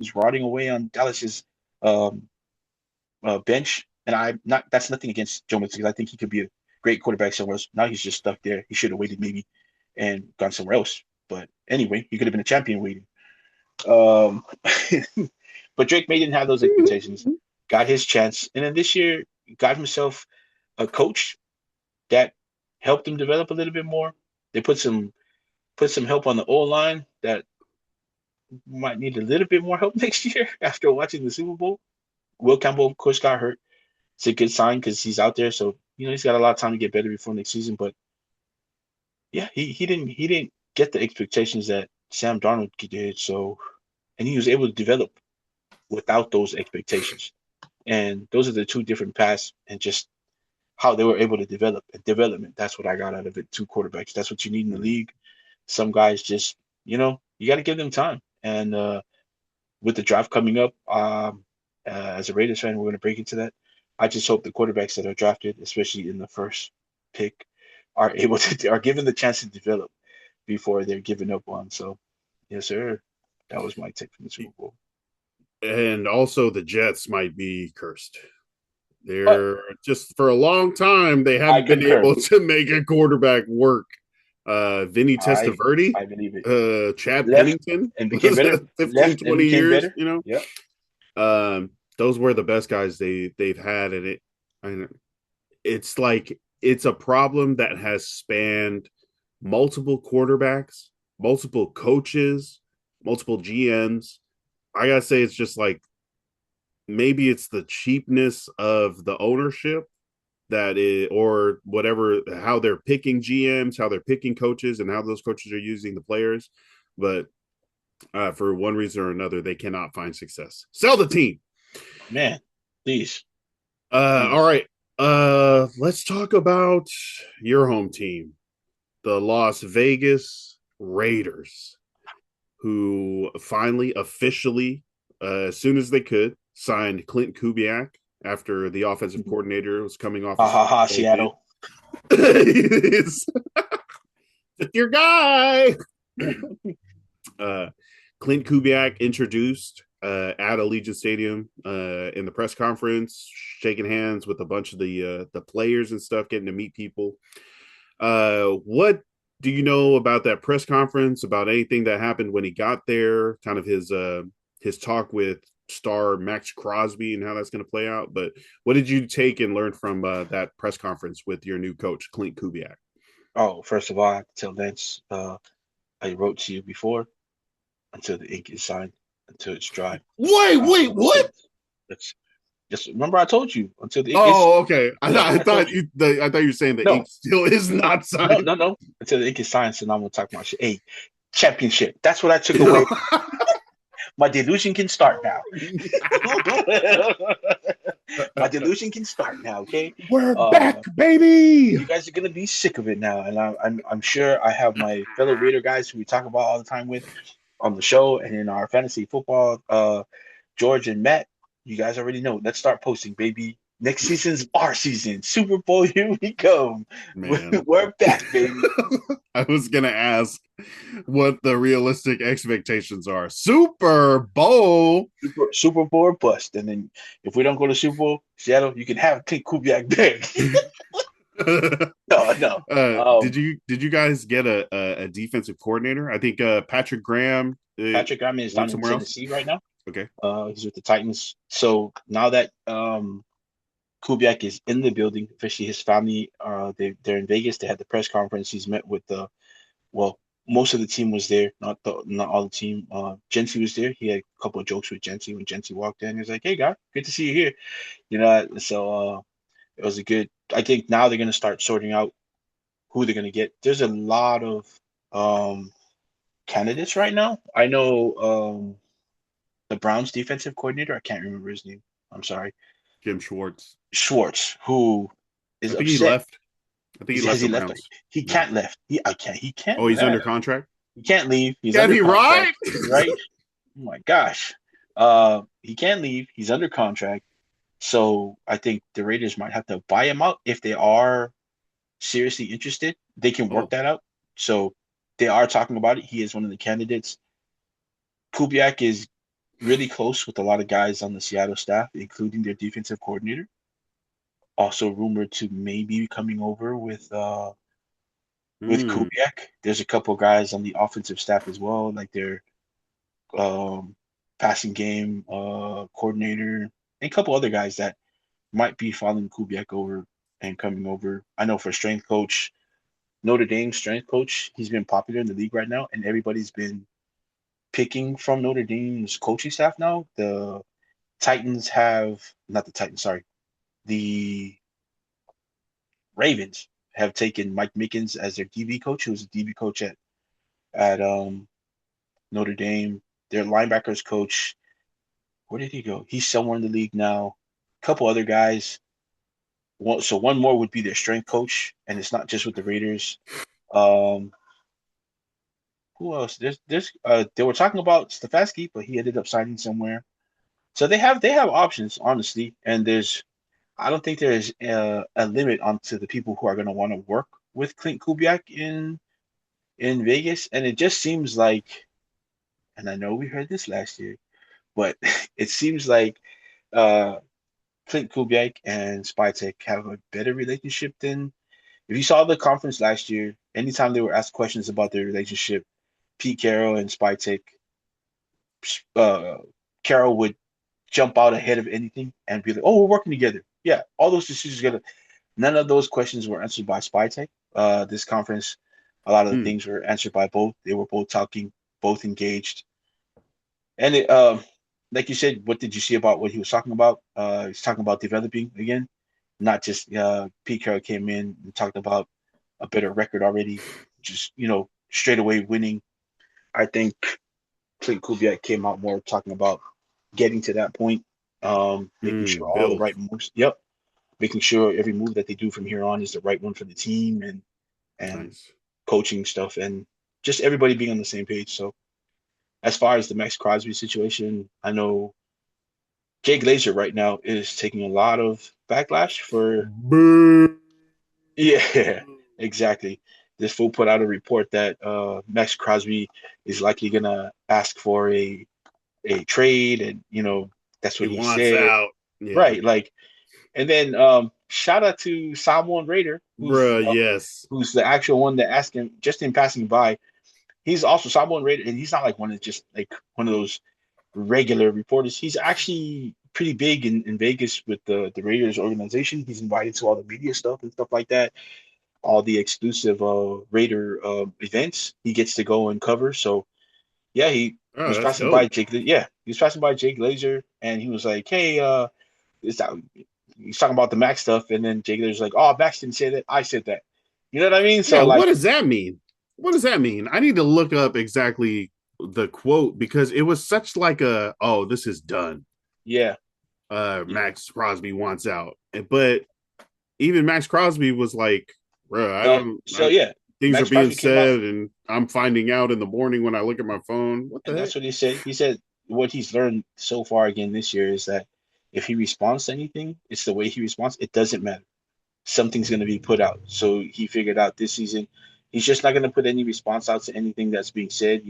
is rotting away on Dallas's bench. And that's nothing against Joe Milton because I think he could be a great quarterback somewhere else. Now he's just stuck there. He should have waited maybe and gone somewhere else. But anyway, he could have been a champion waiting. But Drake May didn't have those expectations. Got his chance. And then this year, got himself a coach that helped him develop a little bit more. They put some help on the O-line that might need a little bit more help next year after watching the Super Bowl. Will Campbell, of course, got hurt. It's a good sign because he's out there. So, he's got a lot of time to get better before next season. But, yeah, he didn't get the expectations that Sam Darnold did. So, and he was able to develop without those expectations. And those are the 2 different paths and just how they were able to develop. And development, that's what I got out of it. 2 quarterbacks. That's what you need in the league. Some guys just, you got to give them time. And with the draft coming up, as a Raiders fan, we're going to break into that. I just hope the quarterbacks that are drafted, especially in the first pick, are given the chance to develop before they're given up on. So, yes, sir. That was my take from the Super Bowl. And also the Jets might be cursed. They're just for a long time, they haven't been able to make a quarterback work. Vinny Testaverde, I believe it. Chad Pennington, and became better. 15, 20 years, better. Yep. Those were the best guys they've had. And it's like, it's a problem that has spanned multiple quarterbacks, multiple coaches, multiple GMs. I gotta say, it's just like, maybe it's the cheapness of the ownership that is, or whatever, how they're picking GMs, how they're picking coaches, and how those coaches are using the players. But for one reason or another, they cannot find success. Sell the team. Man, please. All right. Let's talk about your home team, the Las Vegas Raiders, who finally officially, as soon as they could, signed Klint Kubiak after the offensive coordinator was coming off Ha a ha Super ha, Bowl bid. Seattle. It's your guy. Klint Kubiak introduced at Allegiant Stadium in the press conference, shaking hands with a bunch of the players and stuff, getting to meet people. What do you know about that press conference? About anything that happened when he got there? Kind of his talk with star Max Crosby and how that's going to play out. But what did you take and learn from that press conference with your new coach, Klint Kubiak? Oh, first of all, I have to tell Lance, I wrote to you before until the ink is signed, until it's dry. Wait, what? That's just remember I told you until the ink is. Oh, okay. I thought You. I thought you were saying the No, ink still is not signed. no. Until the ink is signed, so now I'm gonna talk about shit. Hey, championship. That's what I took away. My delusion can start now. My delusion can start now. Okay, We're back, baby. you guys are gonna be sick of it now, and I'm sure I have my fellow Raider guys who we talk about all the time with on the show and in our fantasy football. George and Matt, you guys already know. Let's start posting, baby. Next season's our season. Super Bowl, here we go. Man. We're back, baby. I was gonna ask what the realistic expectations are. Super Bowl. Super Bowl or bust. And then if we don't go to Super Bowl, Seattle, you can have Klint Kubiak back. No. Did you guys get a defensive coordinator? I think Patrick Graham. Patrick Graham is down in Tennessee right now. Okay. He's with the Titans. So now that Kubiak is in the building, officially his family, they're in Vegas. They had the press conference. He's met with most of the team was there, not all the team. Jency was there. He had a couple of jokes with Jency when Jency walked in. He was like, "Hey, guy, good to see you here." So it was a good. I think now they're gonna start sorting out who they're gonna get. There's a lot of candidates right now. I know the Browns defensive coordinator. I can't remember his name. I'm sorry. Jim Schwartz. Who is I think upset. he left. I think Has he left? Browns. He can't left. He can't. Oh, he's under contract. He can't leave. He's Can under he contract, ride? right? Oh my gosh. He can't leave. He's under contract. So I think the Raiders might have to buy him out if they are seriously interested. They can work that out. So they are talking about it. He is one of the candidates. Kubiak is really close with a lot of guys on the Seattle staff, including their defensive coordinator. Also rumored to maybe be coming over with Kubiak. There's a couple of guys on the offensive staff as well, like their passing game coordinator, and a couple other guys that might be following Kubiak over and coming over. I know for strength coach, Notre Dame strength coach, he's been popular in the league right now, and everybody's been picking from Notre Dame's coaching staff now. The Titans have not the Titans, sorry. The Ravens have taken Mike Mickens as their DB coach, who was a DB coach at Notre Dame. Their linebackers coach, where did he go? He's somewhere in the league now. A couple other guys. So one more would be their strength coach, and it's not just with the Raiders. Who else? They were talking about Stefanski, but he ended up signing somewhere. So they have options, honestly, and I don't think there's a limit onto the people who are going to want to work with Klint Kubiak in Vegas, and it just seems like, and I know we heard this last year, but it seems like Klint Kubiak and Spytek have a better relationship than if you saw the conference last year. Anytime they were asked questions about their relationship, Pete Carroll and Spytek, Carroll would jump out ahead of anything and be like, "Oh, we're working together." Yeah, all those decisions together. None of those questions were answered by Spytek. This conference, a lot of the things were answered by both. They were both talking, both engaged. And like you said, what did you see about what he was talking about? He's talking about developing again. not just Pete Carroll came in and talked about a better record already, just straight away winning. I think Klint Kubiak came out more talking about getting to that point, making sure all the Build. right moves. Yep, making sure every move that they do from here on is the right one for the team and Nice. coaching stuff and just everybody being on the same page. So as far as the Max Crosby situation, I know Jay Glazer right now is taking a lot of backlash for Boo. yeah, exactly. This fool put out a report that Max Crosby is likely gonna ask for a trade, and that's He what he wants said. out. Yeah. Right, like, and then shout out to Samoan Raider, Bruh, yes. who's the actual one that asked him just in passing by. He's also Samoan Raider, and he's not like one of just like one of those regular reporters. He's actually pretty big in Vegas with the Raiders organization. He's invited to all the media stuff and stuff like that, all the exclusive Raider events he gets to go and cover. So yeah, he Oh, was that's passing by dope. Jake. Yeah, he was passing by Jake Glazer, and he was like, "Hey, is that?" He's talking about the Max stuff, and then Jake Glazer's like, "Oh, Max didn't say that. I said that." You know what I mean? Yeah, So what like, does that mean? What does that mean? I need to look up exactly the quote because it was such like a, oh, this is done. yeah, yeah. Max Crosby wants out. But even Max Crosby was like, bro, No, so yeah, things are Max being Crosby came out, said and I'm finding out in the morning when I look at my phone. What the and heck? that's what he said. He said what he's learned so far again this year is that if he responds to anything, it's the way he responds. It doesn't matter. Something's going to be put out. So he figured out this season he's just not going to put any response out to anything that's being said.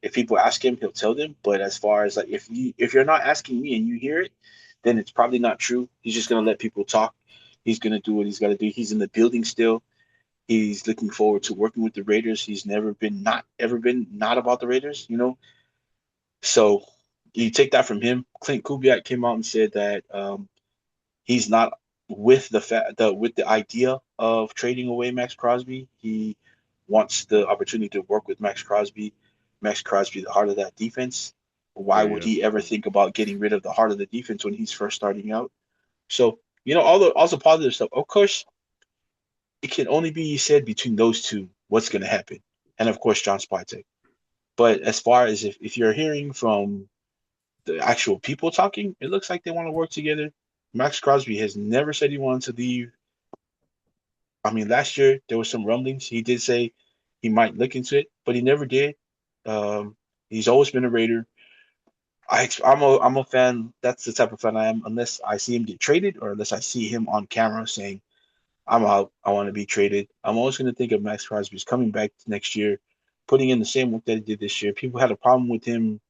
If people ask him, he'll tell them. But as far as like if you're not asking me and you hear it, then it's probably not true. He's just going to let people talk. He's going to do what he's got to do. He's in the building still. He's looking forward to working with the Raiders. He's never been not ever been not about the Raiders. So you take that from him. Klint Kubiak came out and said that he's not with the idea of trading away Max Crosby. He wants the opportunity to work with Max Crosby. Max Crosby, the heart of that defense. Why would Yeah. he ever think about getting rid of the heart of the defense when he's first starting out? So, all the also positive stuff. Of course, it can only be said between those two what's going to happen, and of course, John Spytek. But as far as if you're hearing from the actual people talking, it looks like they want to work together. Max Crosby has never said he wanted to leave. I mean, last year there was some rumblings. He did say he might look into it, but he never did. He's always been a Raider. I'm a fan. That's the type of fan I am. Unless I see him get traded, or unless I see him on camera saying, "I'm out. I want to be traded." I'm always going to think of Max Crosby's coming back next year, putting in the same work that he did this year. People had a problem with him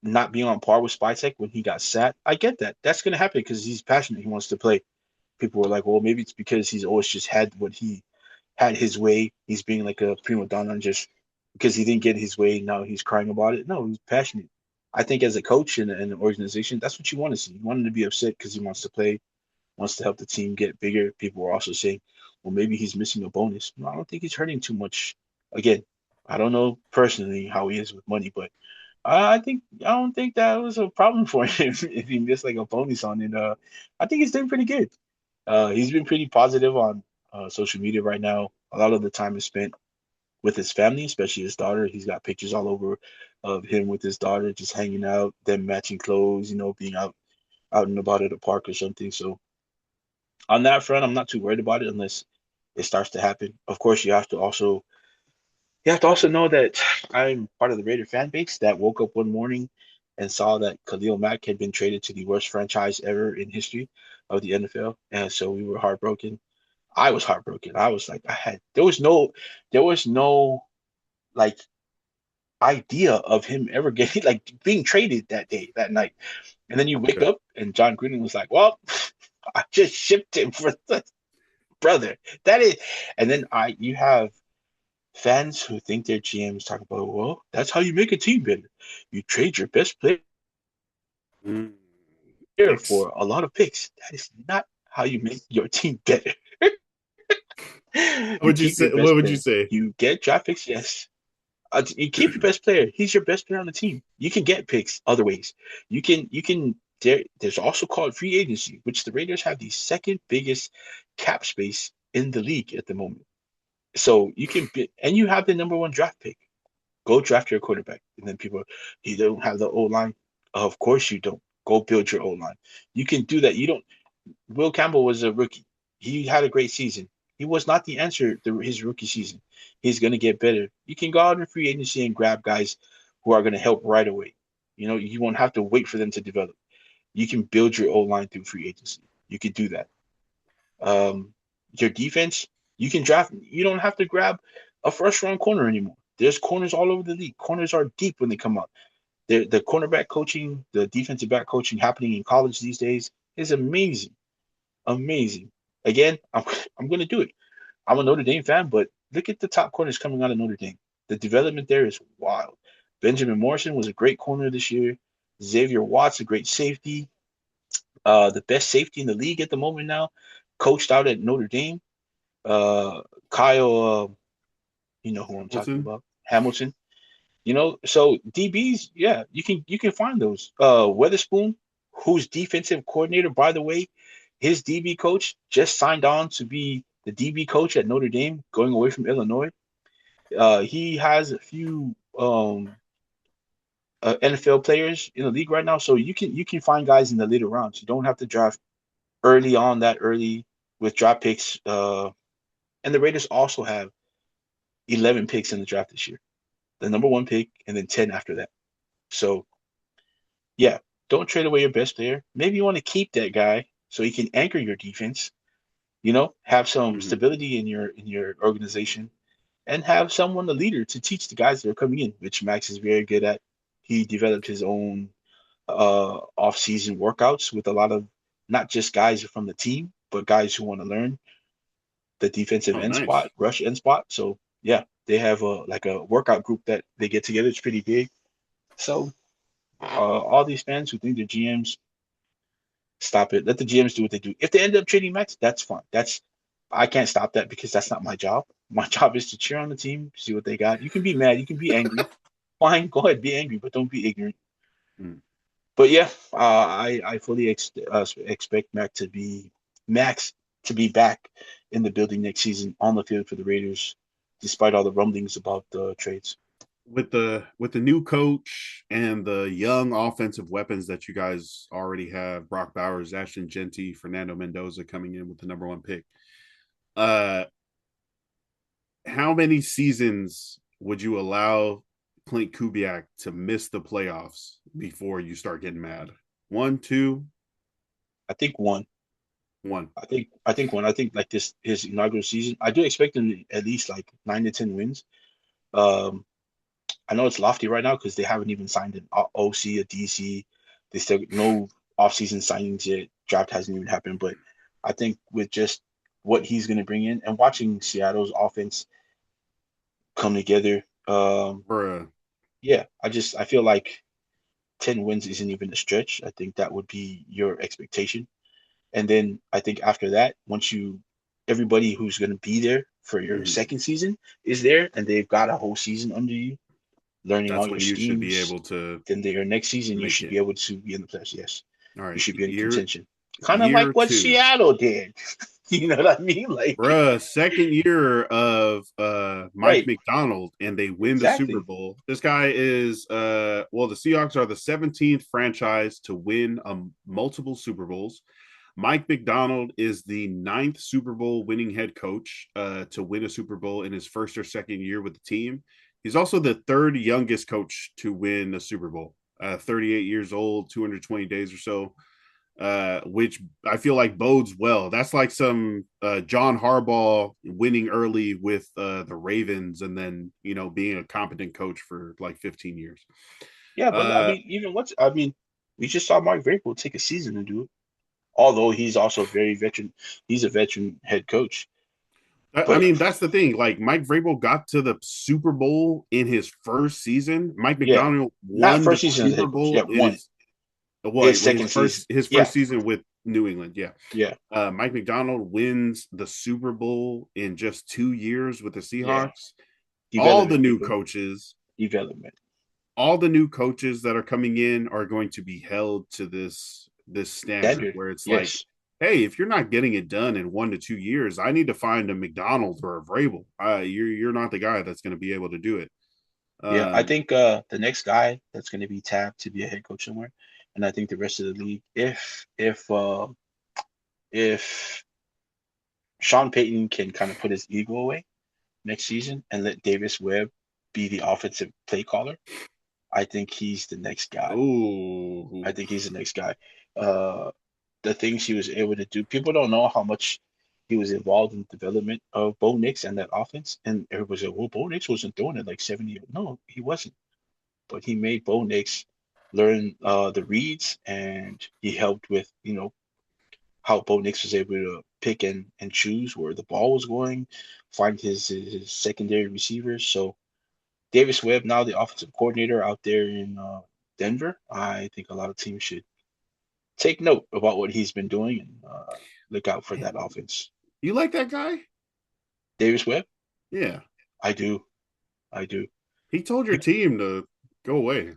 not being on par with Spytek when he got sat. I get that. That's going to happen because he's passionate. He wants to play. People were like, well, maybe it's because he's always just had what he had his way. He's being like a prima donna and just because he didn't get his way, now he's crying about it. No, he's passionate. I think as a coach and an organization, that's what you want to see. You want him to be upset because he wants to play, wants to help the team get bigger. People were also saying, well, maybe he's missing a bonus. No, I don't think he's hurting too much. Again, I don't know personally how he is with money, but I don't think that was a problem for him if he missed like a bonus on it. I think he's doing pretty good. He's been pretty positive on social media right now. A lot of the time is spent with his family, especially his daughter. He's got pictures all over of him with his daughter, just hanging out, them matching clothes, being out and about at a park or something. So on that front, I'm not too worried about it unless it starts to happen. Of course, you have to also know that I'm part of the Raider fan base that woke up one morning and saw that Khalil Mack had been traded to the worst franchise ever in history of the NFL, and so we were heartbroken. I was heartbroken. I was like, there was no like idea of him ever getting like being traded that night. And then you wake Okay. up and John Gruden was like, "Well, I just shipped him for the brother." That is, and then you have fans who think their GMs talk about, well, that's how you make a team better. You trade your best player Mm, for a lot of picks. That is not how you make your team better. what You would you keep your say? What best would you player. say? You get draft picks, yes. You keep your best player. He's your best player on the team. You can get picks other ways. You can there's also called free agency, which the Raiders have the second biggest cap space in the league at the moment. So you can be, and you have the number one draft pick. Go draft your quarterback. And then people, you don't have the O line. Of course you don't. Go build your O line. You can do that. You don't. Will Campbell was a rookie. He had a great season. He was not the answer his rookie season. He's going to get better. You can go out in free agency and grab guys who are going to help right away. You won't have to wait for them to develop. You can build your O line through free agency. You can do that. Your defense, you can draft. You don't have to grab a first round corner anymore. There's corners all over the league. Corners are deep when they come out. The cornerback coaching, the defensive back coaching happening in college these days is amazing. Amazing. Again, I'm going to do it. I'm a Notre Dame fan, but look at the top corners coming out of Notre Dame. The development there is wild. Benjamin Morrison was a great corner this year. Xavier Watts, a great safety. The best safety in the league at the moment now, coached out at Notre Dame. Kyle, you know who I'm talking about, Hamilton. So DBs, yeah, you can find those. Weatherspoon, who's defensive coordinator, by the way, his DB coach just signed on to be the DB coach at Notre Dame, going away from Illinois. He has a few NFL players in the league right now, so you can find guys in the later rounds. You don't have to draft early with draft picks. And the Raiders also have 11 picks in the draft this year, the number one pick, and then 10 after that. So, yeah, don't trade away your best player. Maybe you want to keep that guy so he can anchor your defense. Have some stability in your organization, and have someone, a leader, to teach the guys that are coming in, which Max is very good at. He developed his own off-season workouts with a lot of not just guys from the team, but guys who want to learn the defensive end Nice. spot, rush end spot. So yeah, they have a workout group that they get together. It's pretty big. So all these fans who think they're GMs, stop it. Let the GMs do what they do. If they end up trading Max, that's fine. I can't stop that because that's not my job. My job is to cheer on the team, see what they got. You can be mad, you can be angry. Fine, go ahead, be angry, but don't be ignorant. Mm. But yeah, I fully expect Max to be back in the building next season on the field for the Raiders, despite all the rumblings about the trades. With the new coach and the young offensive weapons that you guys already have, Brock Bowers, Ashton Genty, Fernando Mendoza coming in with the number one pick. How many seasons would you allow Klint Kubiak to miss the playoffs before you start getting mad? 1, 2? I think one. 1. I think one. I think like this his inaugural season. I do expect him to at least like 9 to 10 wins. Um, I know it's lofty right now because they haven't even signed an OC, a DC. They still no offseason signings yet. Draft hasn't even happened, but I think with just what he's going to bring in and watching Seattle's offense come together, Bruh. yeah, I feel like 10 wins isn't even a stretch. I think that would be your expectation. And then I think after that, everybody who's going to be there for your second season is there, and they've got a whole season under you, learning all That's your when you should be schemes. able to Then your next season, you make should it. be able to be in the playoffs. Yes, All you right. should be in Year contention. Kind of like year what 2. Seattle did. You know what I mean? Like, Bruh, second year of Mike right, McDonald, and they win the Super exactly. Bowl. This guy is the Seahawks are the 17th franchise to win multiple Super Bowls. Mike McDonald is the 9th Super Bowl winning head coach to win a Super Bowl in his first or second year with the team. He's also the third youngest coach to win a Super Bowl. 38 years old, 220 days or so, which I feel like bodes well. That's like some John Harbaugh winning early with the Ravens, and then being a competent coach for like 15 years. Yeah, but I Uh, mean, we just saw Mark Vrabel take a season to do it. Although he's also very veteran, he's a veteran head coach. I But mean, that's the thing. Like Mike Vrabel got to the Super Bowl in his first season. Mike yeah, McDonald not won the first season as a Super head coach. Yeah, Bowl in one his his his second season. first Yeah, season with New England. Yeah. yeah, Mike McDonald wins the Super Bowl in just 2 years with the yeah. Seahawks. All the Development, new people. coaches Development. all the new coaches that are coming in are going to be held to this standard Standard. where it's like, Yes. hey, if you're not getting it done in 1 to 2 years, I need to find a McDonald's or a Vrabel. You're not the guy that's going to be able to do it. Yeah, I Um, think the next guy that's going to be tapped to be a head coach somewhere, and I think the rest of the league, if Sean Payton can kind of put his ego away next season and let Davis Webb be the offensive play caller, I think he's the next guy. I oh, think he's the next guy. Uh, the things he was able to do, people don't know how much he was involved in the development of Bo Nix and that offense. And everybody said, well, Bo Nix wasn't throwing it like 70. No, he wasn't. But he made Bo Nix learn the reads, and he helped with, how Bo Nix was able to pick and choose where the ball was going, find his secondary receivers. So Davis Webb, now the offensive coordinator out there in Denver, I think a lot of teams should take note about what he's been doing and look out for that man. offense. You like that guy? Davis Webb, Yeah. I do, I do. He told your team to go away.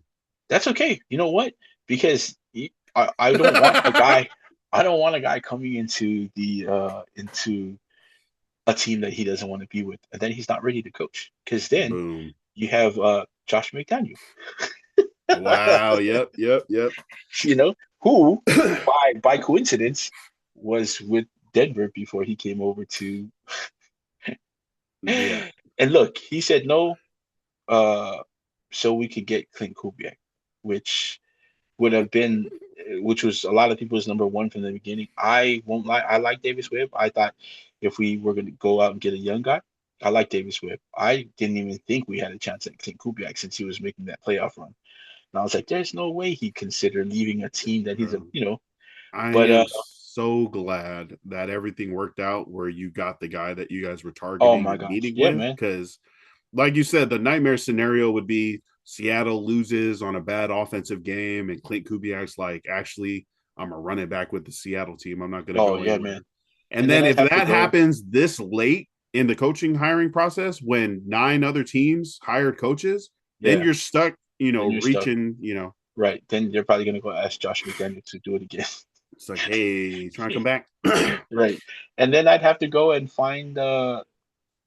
That's okay. You know what? Because I don't want a guy. I don't want a guy coming into a team that he doesn't want to be with, and then he's not ready to coach. Because then Boom. you have Josh McDaniel, Wow. Yep. Yep. Yep. who by coincidence was with Denver before he came over to. Yeah. And look, he said no, uh, so we could get Klint Kubiak, which would have been, which was a lot of people's number one from the beginning. I won't lie, I like Davis Webb. I thought if we were going to go out and get a young guy, I like Davis Webb. I didn't even think we had a chance at Klint Kubiak since he was making that playoff run. And I was like, there's no way he'd consider leaving a team that he's a, Bro. I but am so glad that everything worked out where you got the guy that you guys were oh targeting my and gosh, meeting yeah, with. man, Because, like you said, the nightmare scenario would be Seattle loses on a bad offensive game, and Clint Kubiak's like, actually, I'm going to run it back with the Seattle team. I'm not going to oh go yeah, man. anywhere. And And then then I'd if have to that go, happens this late in the coaching hiring process, when 9 other teams hired coaches, then yeah, you're stuck, then you're stuck, reaching, right? Then they're probably gonna go ask Josh McDaniel to do it again. it's like, hey, trying to come back. Right. And then I'd have to go and find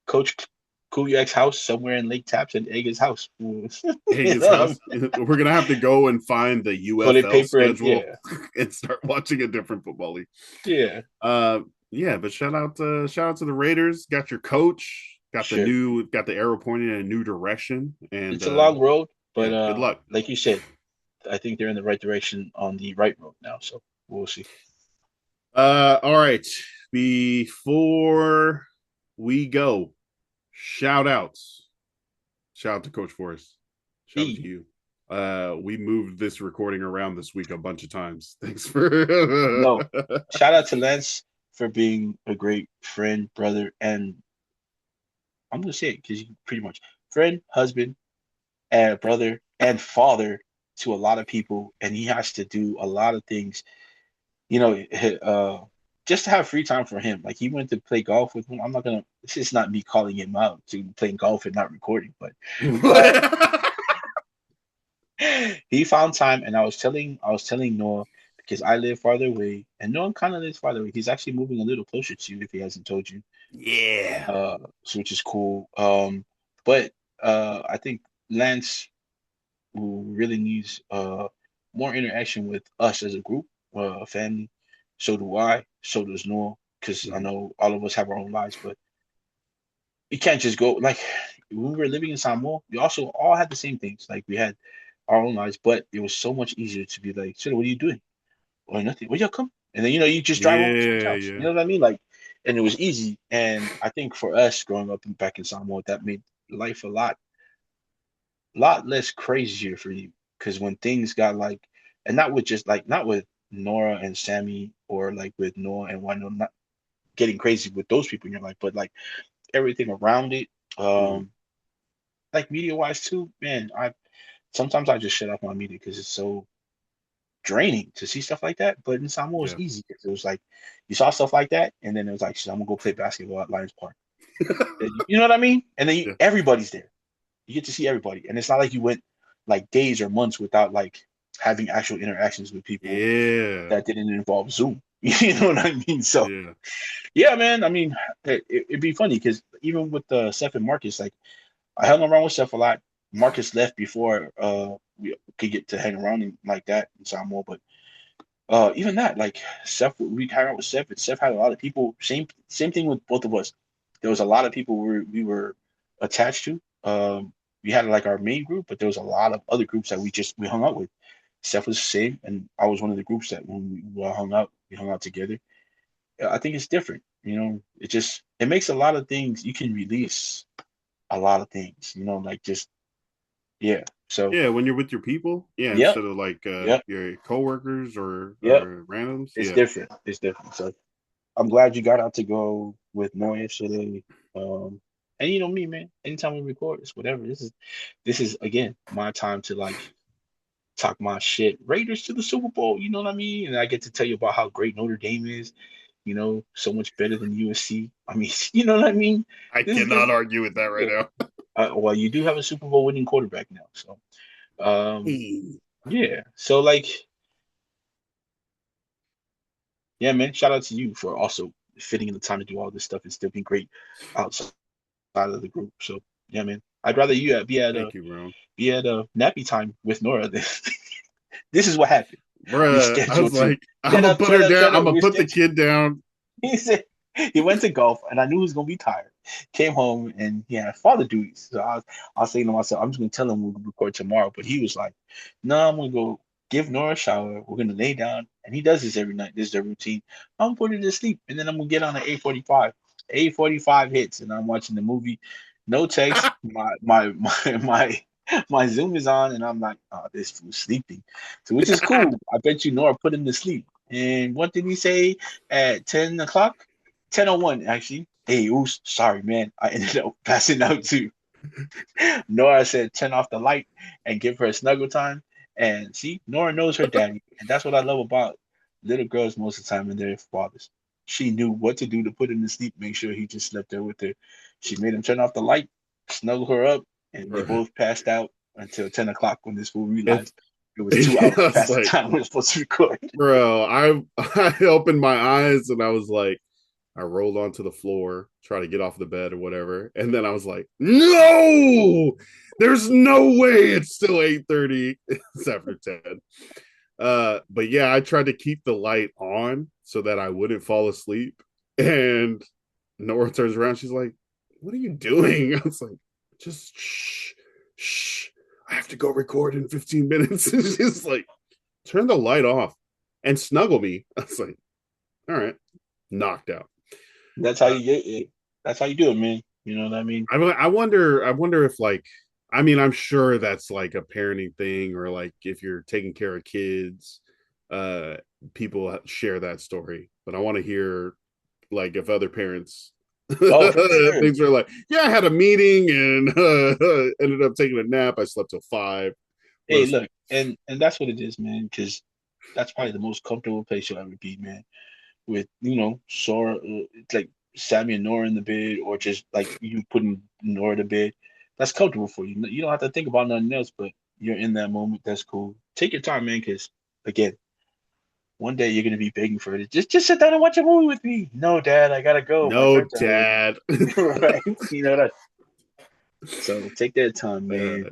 Coach Kuliak's house somewhere in Lake Taps and egg his house. Hey, his house. We're gonna have to go and find the Toilet UFL paper and schedule yeah, and start watching a different football league. yeah, Yeah, but shout out to the Raiders. Got your coach. sure. Got the arrow pointing in a new direction. And It's a long road, but yeah, good luck. like you said, I think they're in the right direction on the right road now. So we'll see. All right. Before we go, shout outs. Shout out to Coach Forrest. Shout out to E. you. We moved this recording around this week a bunch of times. Thanks for No, shout out to Lance for being a great friend, brother, and I'm gonna say it because you pretty much friend, husband, and brother and father to a lot of people, and he has to do a lot of things, you know, just to have free time for him. Like he went to play golf with him. I'm not gonna. This is not me calling him out to playing golf and not recording, but uh, he found time, and I was telling Noah because I live farther away, and Noah kind of lives farther away. He's actually moving a little closer to you if he hasn't told you, Yeah. which is cool. But I think Lance who really needs more interaction with us as a group, a family. So do I. So does Noah. Because I Mhm. know all of us have our own lives, but you can't just go like when we were living in Samoa. We also all had the same things. Like we had our own lives, but it was so much easier to be like, "So what are you doing?" Or nothing. Well, y'all come, and then you just drive over to each Yeah, house. You yeah. know what I mean? Like, and it was easy. And I think for us growing up back in Samoa, that made life a lot less crazier for you because when things got like, and not with just like not with Nora and Sammy or like with Noah and Wino, not getting crazy with those people in your life, but like everything around it, Mhm. um, like media wise too, man. I sometimes I just shut off my media because it's so draining to see stuff like that. But in Samoa, it was Yeah. easy because it was like you saw stuff like that, and then it was like, "Shit, I'm gonna go play basketball at Lions Park." And you know what I mean? And then Yeah. everybody's there. You get to see everybody, and it's not like you went. like days or months without like having actual interactions with people Yeah. that didn't involve Zoom. You know what I mean? So Yeah. yeah, man. I mean, it'd be funny because even with Seth and Marcus, like I hung around with Seth a lot. Marcus left before we could get to hang around like that in Samoa, but even that, like Seth, we hang out with Seth, and Seth had a lot of people. Same thing with both of us. There was a lot of people we were attached to. We had like our main group, but there was a lot of other groups that we hung out with. Seth was the same, and I was one of the groups that when we hung out together. I think it's different. You know, it makes a lot of things you can release a lot of things. You know, like just yeah. So Yeah, when you're with your people, yeah, yep, instead of like yep, your coworkers yep. or randoms. It's Yeah. different. It's different. So I'm glad you got out to go with Noah yesterday. And you know me, man. Anytime we record, it's whatever. This is again my time to like talk my shit. Raiders to the Super Bowl. You know what I mean? And I get to tell you about how great Notre Dame is. You know, so much better than USC. I mean, you know what I mean? I This cannot argue with that right yeah. now. Well, you do have a Super Bowl winning quarterback now, so um, Hey. yeah. So like, yeah, man. Shout out to you for also fitting in the time to do all this stuff and still being great outside of the group. So yeah, man. I'd rather you Thank you, bro. be at a nappy time with Nora than this is what happened. We Bruh, I was scheduled to like, I'm gonna put her down. I'm gonna we put the scheduled. kid down. He said he went to golf, and I knew he was gonna be tired. Came home and he had father duties. So I was saying to myself, I'm just gonna tell him we'll record tomorrow. But he was like, "No, I'm gonna go give Nora a shower. We're gonna lay down." And he does this every night. This is their routine. I'm putting her to sleep, and then I'm gonna get on at 8:45. 8:45 hits, and I'm watching the movie. No text. My Zoom is on, and I'm like, "Oh, this fool's sleeping." So which is cool. I bet you Nora put him to sleep. And what did he say at 10 o'clock? 10:01 actually. Hey, oops, sorry, man. I ended up passing out too. Nora said, turn off the light and give her a snuggle time. And see, Nora knows her daddy. And that's what I love about little girls most of the time and their fathers. She knew what to do to put him to sleep, make sure he just slept there with her. She made him turn off the light, snuggle her up, and they Bruh. both passed out until 10 o'clock when this fool It's, realized it was 2 hours I was past the like, time we were supposed to record. bro, I opened my eyes and I was like, I rolled onto the floor, try to get off the bed or whatever, and then I was like, no, there's no way it's still 8:30. It's after 10. But yeah, I tried to keep the light on so that I wouldn't fall asleep. And Nora turns around, she's like, "What are you doing?" I was like, "Just shh, shh. I have to go record in 15 minutes." And she's like, "Turn the light off and snuggle me." I was like, "All right." Knocked out. That's how you get it. That's how you do it, man. You know what I mean? I wonder if like, I mean, I'm sure that's like a parenting thing, or like if you're taking care of kids, uh, people share that story. But I want to hear like if other parents Oh, for sure. things are like, yeah, I had a meeting and ended up taking a nap. I slept till 5. Hey, Most look, and that's what it is, man. Because that's probably the most comfortable place you'll ever be, man. With Sora, it's like Sammy and Nora in the bed, or just like you putting Nora to bed. That's comfortable for you. You don't have to think about nothing else, but you're in that moment. That's cool. Take your time, man. Because again, one day you're gonna be begging for it. Just sit down and watch a movie with me. No, Dad, I gotta go. My no, friends are waiting. dad. Right? You know that. So take that time, man. uh,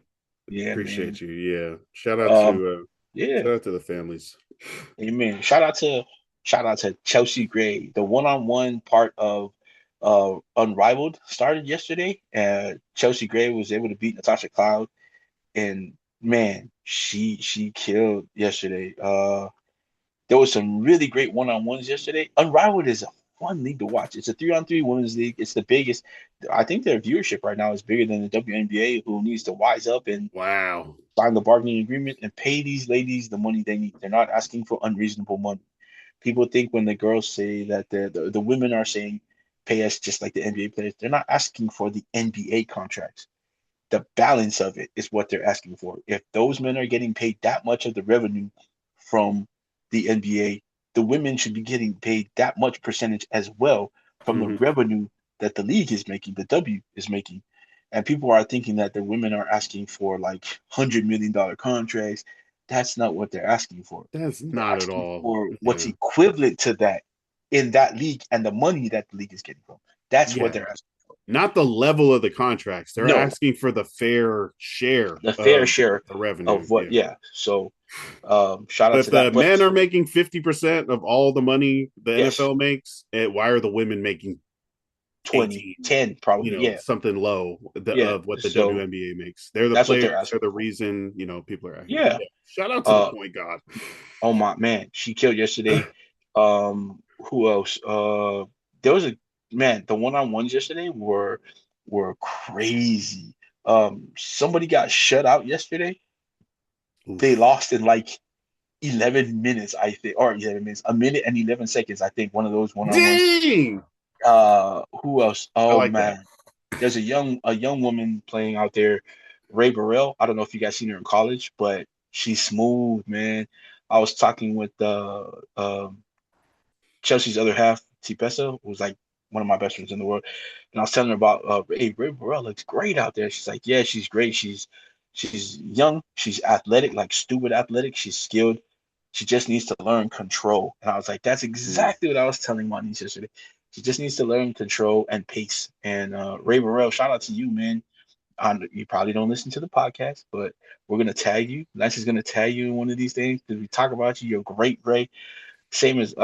Yeah, man. appreciate you. Yeah, shout out Um, to yeah. the families. Amen. Shout out to Chelsea Gray. The one-on-one part of Unrivaled started yesterday. Chelsea Gray was able to beat Natasha Cloud, and man, she killed yesterday. There was some really great one-on-ones yesterday. Unrivaled is a fun league to watch. It's a 3-on-3 women's league. It's the biggest. I think their viewership right now is bigger than the WNBA, who needs to wise up and Wow. sign the bargaining agreement and pay these ladies the money they need. They're not asking for unreasonable money. People think when the girls say that the women are saying pay us just like the NBA players, they're not asking for the NBA contracts. The balance of it is what they're asking for. If those men are getting paid that much of the revenue from the NBA, the women should be getting paid that much percentage as well from the Hmm. revenue that the league is making, the W is making. And people are thinking that the women are asking for like $100 million contracts. That's not what they're asking for. That's They're not at asking all. for what's Yeah. equivalent to that in that league and the money that the league is getting from. That's what Yeah. they're asking for. Not the level of the contracts. They're No, asking for the fair share the fair of share the revenue. of what, Yeah. yeah. So shout out If to the that. But men are making 50% of all the money the yes, NFL makes, why are the women making 20, 18, 10, probably. Yeah. something low Yeah. of what the So WNBA makes? They're the that's what players, they're they're asking the for. reason, people are out here. Yeah. Yeah. Shout out to the Uh point god. oh my man, she killed yesterday. Who else? There was a man, the one-on-ones yesterday were crazy. Somebody got shut out yesterday. They Oof. lost in like 11 minutes, I think, or 11 minutes, a minute and 11 seconds, I think, one of those one-on-ones. Dang. Who else? I Oh like that. man, there's a young woman playing out there, Ray Burrell. I don't know if you guys seen her in college, but she's smooth, man. I was talking with Chelsea's other half, Tipesa, who's like one of my best friends in the world, and I was telling her about hey, Ray Burrell looks great out there. She's like, yeah, she's great. She's young, she's athletic, like stupid athletic. She's skilled. She just needs to learn control. And I was like, that's Mm. exactly what I was telling my niece yesterday. She just needs to learn control and pace. And Ray Burrell, shout out to you, man. You probably don't listen to the podcast, but we're gonna tag you. Lance is gonna tag you in one of these things because we talk about you. You're great, Ray. Same as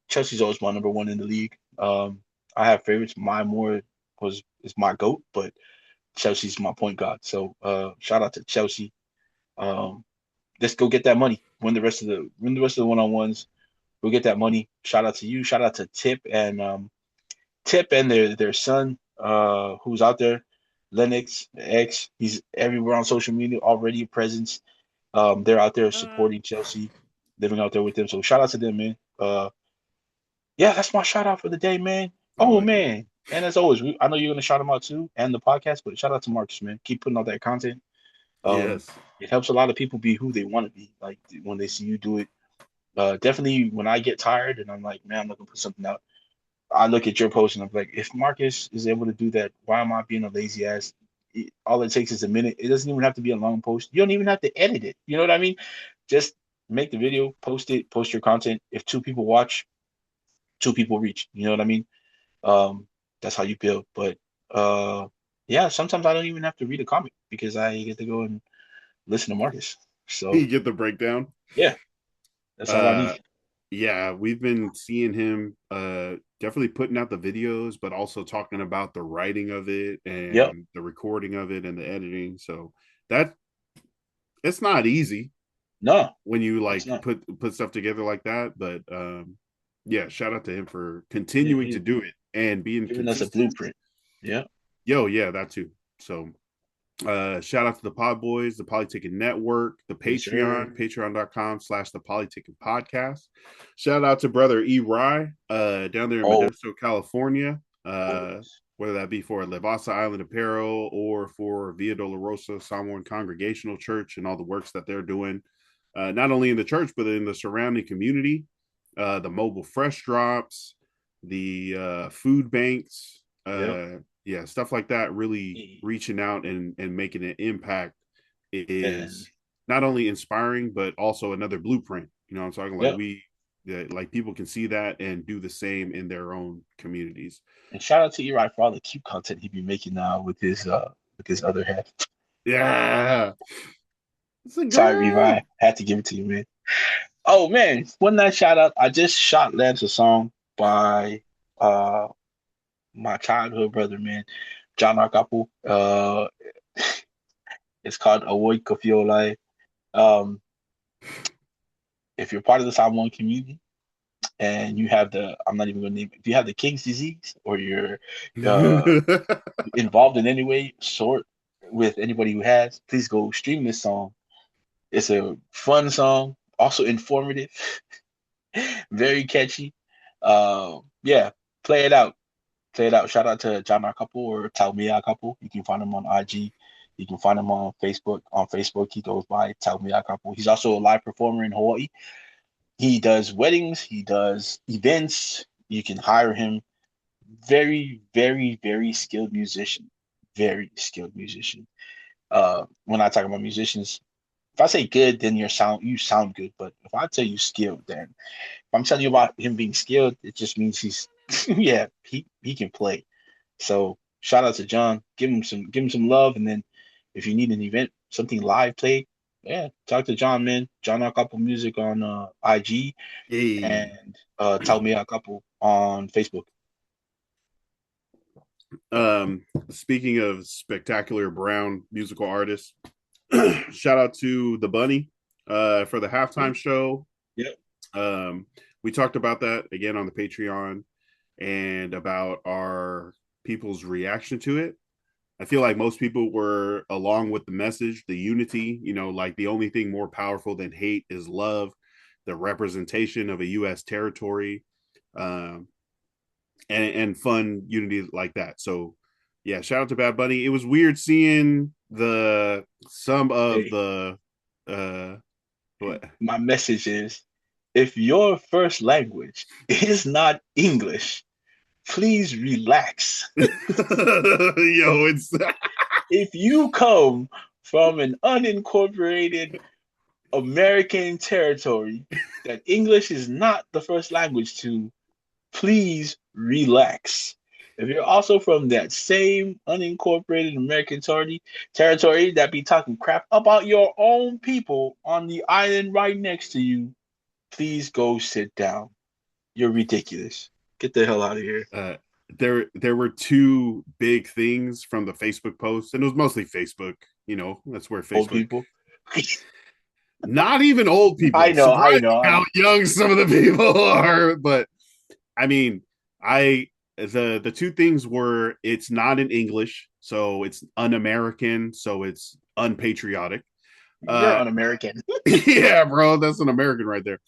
Chelsea's always my number one in the league. I have favorites. My more is my goat, but Chelsea's my point guard. So shout out to Chelsea. Um, let's go get that money. Win the rest of the one-on-ones. We'll get that money. Shout out to you. Shout out to Tip and their son, who's out there, Lennox X. He's everywhere on social media, already a presence. They're out there supporting Chelsea, living out there with them. So shout out to them, man. Yeah, that's my shout out for the day, man. I Oh like it. man. And as always, I know you're gonna shout him out too, and the podcast, but shout out to Marcus, man. Keep putting out that content. Um, Yes. it helps a lot of people be who they want to be. Like when they see you do it. Definitely when I get tired and I'm like, man, I'm not gonna put something out. I look at your post and I'm like, if Marcus is able to do that, why am I being a lazy ass? All it takes is a minute. It doesn't even have to be a long post. You don't even have to edit it. You know what I mean? Just make the video, post it, post your content. If two people watch, two people reach. You know what I mean? That's how you build. But uh, yeah, sometimes I don't even have to read a comic because I get to go and listen to Marcus. You So get the breakdown. yeah, that's all I Uh, need. yeah, we've been seeing him definitely putting out the videos, but also talking about the writing of it Yep. and the recording of it and the editing. So that it's not easy No, when you it's like not. put stuff together like that. But yeah, shout out to him for Yeah, continuing to he's do it and being giving us a consistent. blueprint. Yeah. Yo, yeah, that too. So shout out to the Pod Boys, the Polytickin Network, the Yes, Patreon, sir. patreon.com/the Polytickin Podcast. Shout out to brother E. Rye, down there in Oh, Modesto, California. always. Whether that be for Levasa Island Apparel or for Via Dolorosa Samoan Congregational Church and all the works that they're doing, not only in the church, but in the surrounding community, the mobile fresh drops, the food banks, Yep. yeah, stuff like that, really E- reaching out and making an impact And is not only inspiring, but also another blueprint. I'm talking like yep. like people can see that and do the same in their own communities. And shout out to Eli for all the cute content he be making now with his other half. Yeah. It's a Sorry, girl. Levi. Had to give it to you, man. Oh man, one night shout out. I just shot Lance a song by uh my childhood brother, man, John Arkapu. It's called Awoi Kofiolai. Um, if you're part of the Samoan community and you have I'm not even gonna name it, if you have the King's disease or you're uh involved in any way, sort with anybody who has, please go stream this song. It's a fun song, also informative, very catchy. Yeah, play it out. Play it out. Shout out to John R. Couple or Talmia Couple. You can find him on IG. You can find him on Facebook. On Facebook, he goes by Talmia Couple. He's also a live performer in Hawaii. He does weddings. He does events. You can hire him. Very, very, very skilled musician. very skilled musician. When I talk about musicians, if I say good, then you sound good. But if I tell you skilled, then if I'm telling you about him being skilled, it just means he's yeah, he can play. So shout out to John. Give him some love, and then if you need an event, something live played, yeah, talk to John, man. John Couple Music on IG Hey, and tell me a couple on Facebook. speaking of spectacular brown musical artists, shout out to the Bunny for the halftime show. Yep. We talked about that again on the Patreon and about our people's reaction to it. I feel like most people were along with the message, the unity, like the only thing more powerful than hate is love, the representation of a U.S. territory, um, and fun unity like that. So, yeah, shout out to Bad Bunny. It was weird seeing some of Hey, the uh, what? my message is if your first language is not English, please relax. Yo, it's If you come from an unincorporated American territory that English is not the first language to, please relax. If you're also from that same unincorporated American territory that be talking crap about your own people on the island right next to you, please go sit down. You're ridiculous. Get the hell out of here. uh, there were two big things from the Facebook post, and it was mostly Facebook. That's where Old Facebook. people. Not even old I people. know, I Surprising know, I how know. young some of the people are. But I mean, I the two things were it's not in English, so it's un-American, so it's unpatriotic. You're Uh, un-American. yeah, bro, that's an American right there.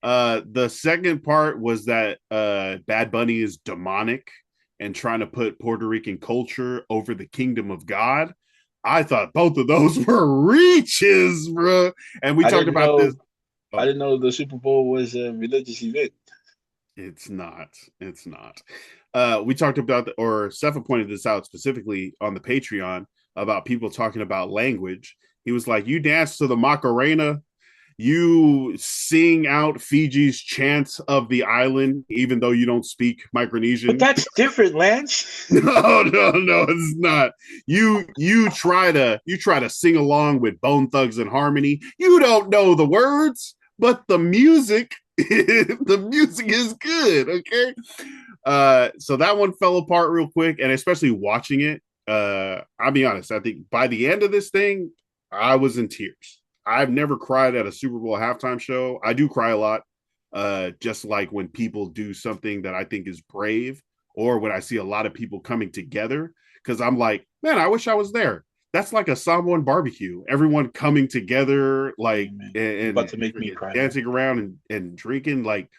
The second part was that Bad Bunny is demonic and trying to put Puerto Rican culture over the kingdom of God. I thought both of those were reaches, bro. And we I talked didn't about this. know. I Oh, didn't know the Super Bowl was a religious event. it's not. It's not. We talked about, or Sefa pointed this out specifically on the Patreon about people talking about language. He was like, "You dance to the Macarena, you sing out Fiji's chants of the island, even though you don't speak But Micronesian." that's different, Lance. No, no, no, it's not. You try to sing along with Bone Thugs and Harmony. You don't know the words, but the music, the music is good. Okay. So that one fell apart real quick, and especially watching it. I'll be honest. I think by the end of this thing, I was in tears. I've never cried at a Super Bowl halftime show. I do cry a lot, just like when people do something that I think is brave, or when I see a lot of people coming together. Because I'm like, man, I wish I was there. That's like a Samoan barbecue. Everyone coming together, like, Hey, man, you're about and to make me cry, man. dancing around and drinking. Like,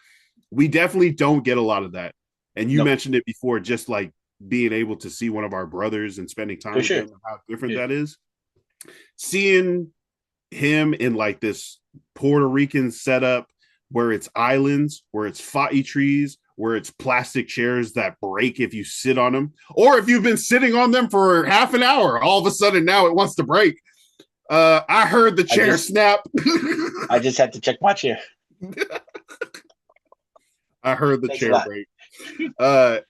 we definitely don't get a lot of that. And you No, mentioned it before, just like being able to see one of our brothers and spending time for with sure. them, how different Yeah. that is. Seeing him in like this Puerto Rican setup where it's islands, where it's fa'i trees, where it's plastic chairs that break if you sit on them, or if you've been sitting on them for half an hour, all of a sudden now it wants to break. I heard the I chair just snap. I just had to check my chair. I heard the Thanks a chair lot. break.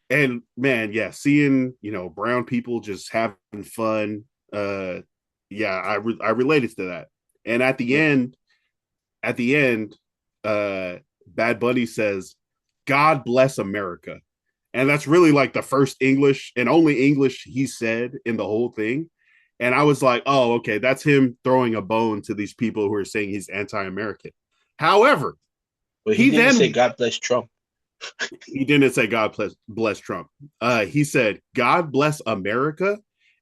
And man, yeah, seeing brown people just having fun. Yeah, I related to that. And Yep. at the end, Bad Bunny says, "God bless America," and that's really like the first English and only English he said in the whole thing. And I was like, oh, okay, that's him throwing a bone to these people who are saying he's anti-American. However, But he he didn't say then God bless Trump. he didn't say God bless Trump. He said God bless America,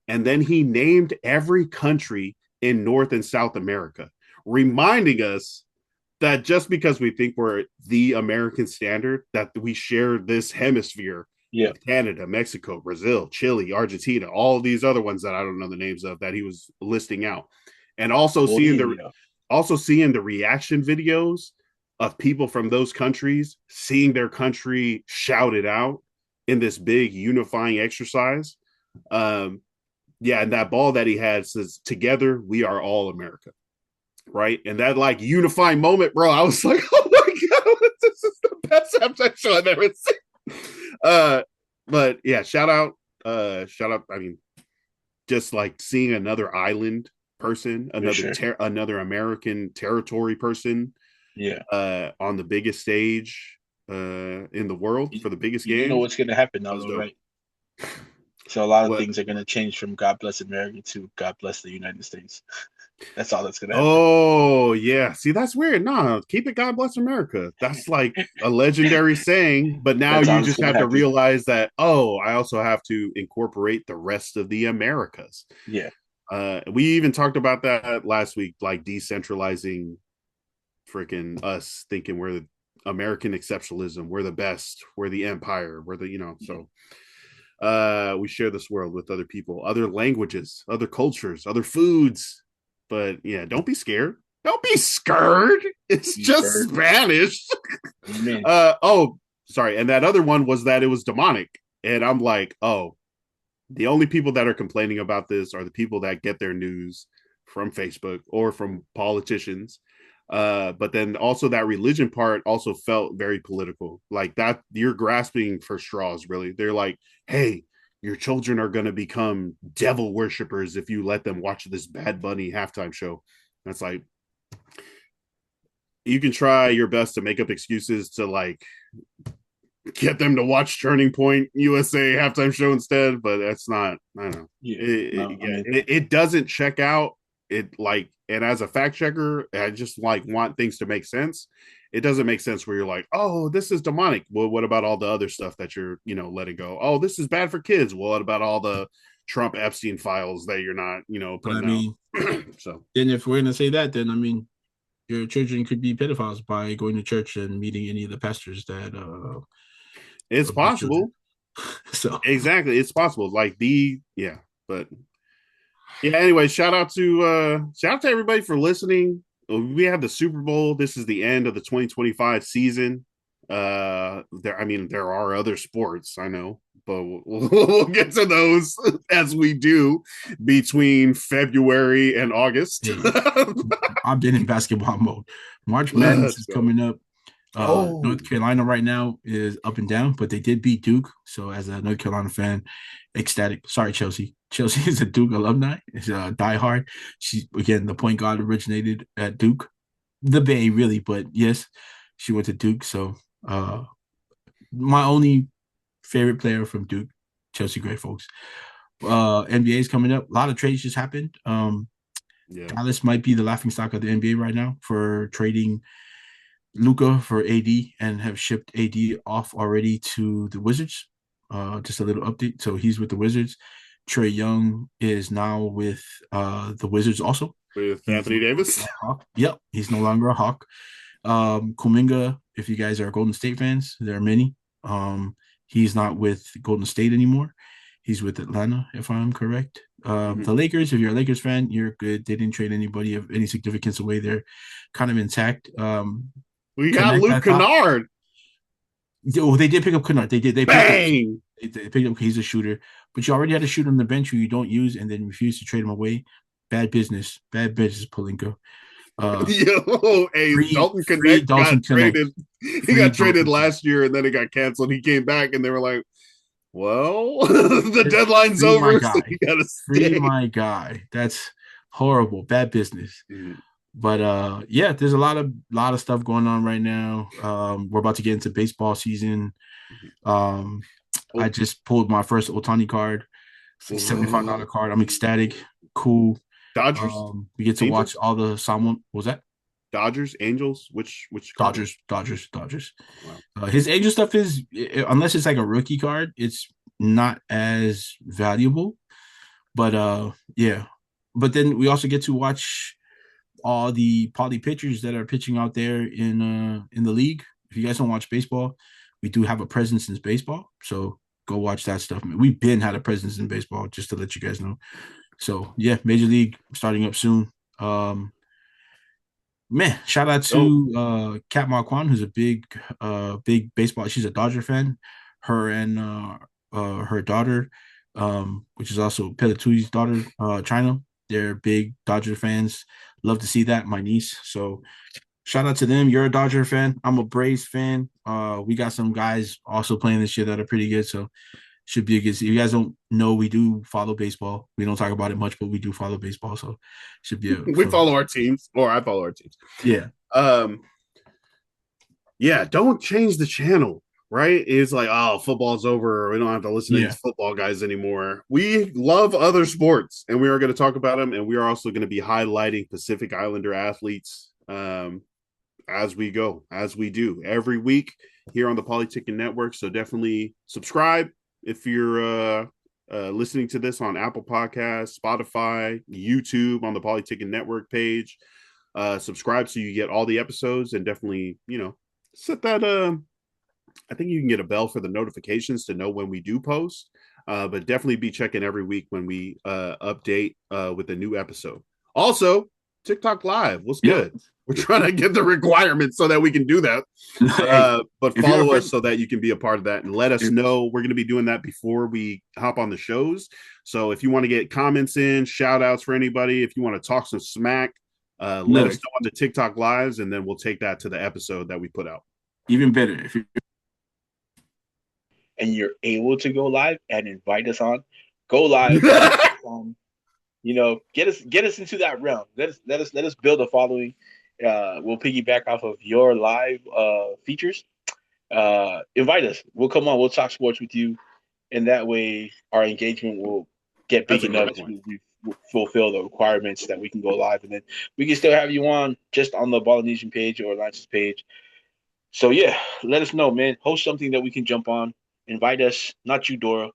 and then he named every country in North and South America, reminding us that just because we think we're the American standard, that we share this hemisphere Yeah. with Canada, Mexico, Brazil, Chile, Argentina, all of these other ones that I don't know the names of that he was listing out, and Bolivia. also seeing the reaction videos of people from those countries seeing their country shouted out in this big unifying exercise. Um, Yeah, and that ball that he had says, "Together we are all America." Right, and that like unifying moment, bro. I was like, "Oh my god, this is the best halftime show I've ever seen." But yeah, shout out. I mean, just like seeing another island person, For sure. another American territory person, Yeah. on the biggest stage in the world for the biggest You know game. what's gonna happen That now, was though, dope. right? So a lot of What? things are gonna change from God bless America to God bless the United States. That's all that's gonna happen. Oh yeah. See, that's weird. No, keep it. God bless America. That's like a legendary saying. But now That's you all that's just gonna have to happen. realize that. Oh, I also have to incorporate the rest of the Americas. Yeah. We even talked about that last week, like decentralizing freaking us, thinking we're the American exceptionalism, we're the best, we're the empire, we're the so we share this world with other people, other languages, other cultures, other foods. But yeah, don't be scared. Don't be scared. It's Be just scared. Spanish. Amen. Oh, sorry. And that other one was that it was demonic. And I'm like, oh, the only people that are complaining about this are the people that get their news from Facebook or from politicians. But then also that religion part also felt very political. Like that, you're grasping for straws, really. They're like, hey, your children are going to become devil worshippers if you let them watch this Bad Bunny halftime show. That's like, you can try your best to make up excuses to like get them to watch Turning Point USA halftime show instead, but that's not. I don't know. Yeah. No, I mean, It doesn't check out. It like, and as a fact checker, I just like want things to make sense. It doesn't make sense where you're like, oh, this is demonic. Well, what about all the other stuff that you're letting go? Oh, this is bad for kids. Well, what about all the Trump Epstein files that you're not But I putting out? mean, So then if we're gonna say that, then I mean, your children could be pedophiles by going to church and meeting any of the pastors that it's abuse children. possible. So Exactly, it's possible. Like but yeah, anyway, shout out to everybody for listening. We have the Super Bowl. This is the end of the 2025 season. There are other sports, I know, but we'll get to those as we do between February and August. hey, I've been in basketball mode. March Madness Let's is go. coming up. Oh, North Carolina right now is up and down, but they did beat Duke. So as a North Carolina fan, ecstatic. Sorry, Chelsea. Chelsea is a Duke alumni. It's a diehard. She again, the point guard originated at Duke, the Bay, really, but yes, she went to Duke. So my only favorite player from Duke, Chelsea Gray, folks. NBA is coming up. A lot of trades just happened. yeah. Dallas might be the laughing stock of the NBA right now for trading Luca for AD and have shipped AD off already to the Wizards. Just a little update. So he's with the Wizards. Trae Young is now with the Wizards also. With Anthony Davis. Yep, he's no longer a Hawk. Kuminga, if you guys are Golden State fans, there are many. He's not with Golden State anymore. He's with Atlanta, if I'm correct. The Lakers, if you're a Lakers fan, you're good. They didn't trade anybody of any significance away. They're kind of intact. We got Luke Kennard. Oh, they did pick up Kennard. They did. They Bang! picked up. He's a shooter, but you already had a shooter on the bench who you don't use, and then refuse to trade him away. Bad business, Palinka. Hey, Dalton Connect got traded. He got traded last year, and then it got canceled. He came back, and they were like, "Well, the deadline's over. So you gotta stay." Free my guy. That's horrible. Bad business. But yeah, there's a lot of stuff going on right now. We're about to get into baseball season. I just pulled my first Otani card, $75 card. I'm ecstatic. Cool. Dodgers. We get to watch all the Samoan. What was that? Dodgers, Angels. Which Dodgers. Wow. His Angel stuff is, unless it's like a rookie card, it's not as valuable. But yeah. But then we also get to watch all the poly pitchers that are pitching out there in the league. If you guys don't watch baseball, we do have a presence in baseball, so go watch that stuff. We've been had a presence in baseball, just to let you guys know. So yeah, Major League starting up soon. Man, shout out to Kat Marquand, who's a big baseball. She's a Dodger fan. Her and her daughter which is also Pelatui's daughter, China. They're big Dodger fans. Love to see that, my niece. So shout out to them. You're a Dodger fan. I'm a Braves fan. We got some guys also playing this year that are pretty good. So should be a good. If you guys don't know, we do follow baseball. We don't talk about it much, but we do follow baseball. So should be we follow our teams, or I follow our teams. Yeah. Yeah, don't change the channel, right? It's like, oh, football's over. We don't have to listen to these football guys anymore. We love other sports, and we are going to talk about them, and we are also going to be highlighting Pacific Islander athletes as we go, as we do every week here on the Polytickin Network. So definitely subscribe if you're listening to this on Apple Podcasts, Spotify, YouTube, on the Polytickin Network page. Subscribe so you get all the episodes, and definitely, set that I think you can get a bell for the notifications to know when we do post, but definitely be checking every week when we update with a new episode. Also, TikTok Live, what's good? We're trying to get the requirements so that we can do that. But follow us so that you can be a part of that, and let us know. We're going to be doing that before we hop on the shows. So if you want to get comments in, shout outs for anybody, if you want to talk some smack, let us know on the TikTok lives, and then we'll take that to the episode that we put out. Even better, if you're able to go live and invite us on, go live. Get us into that realm. Let us build a following. We'll piggyback off of your live features. Invite us. We'll come on. We'll talk sports with you, and that way our engagement will get big enough to fulfill the requirements that we can go live, and then we can still have you on just on the Ballinesian page or Alliance's page. So yeah, let us know, man. Host something that we can jump on. Invite us, not you, Dora.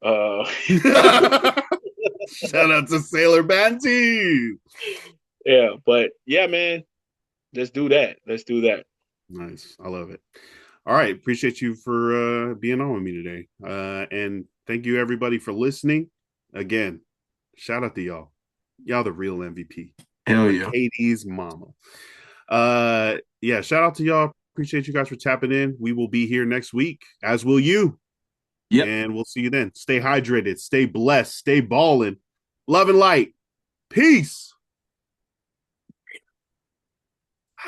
Shout out to Sailor Banty. Yeah, but yeah, man. Let's do that. Nice. I love it. All right. Appreciate you for being on with me today. And thank you, everybody, for listening. Again, shout out to y'all. Y'all the real MVP. Hell yeah. Katie's mama. Yeah, shout out to y'all. Appreciate you guys for tapping in. We will be here next week, as will you. Yep. And we'll see you then. Stay hydrated. Stay blessed. Stay balling. Love and light. Peace.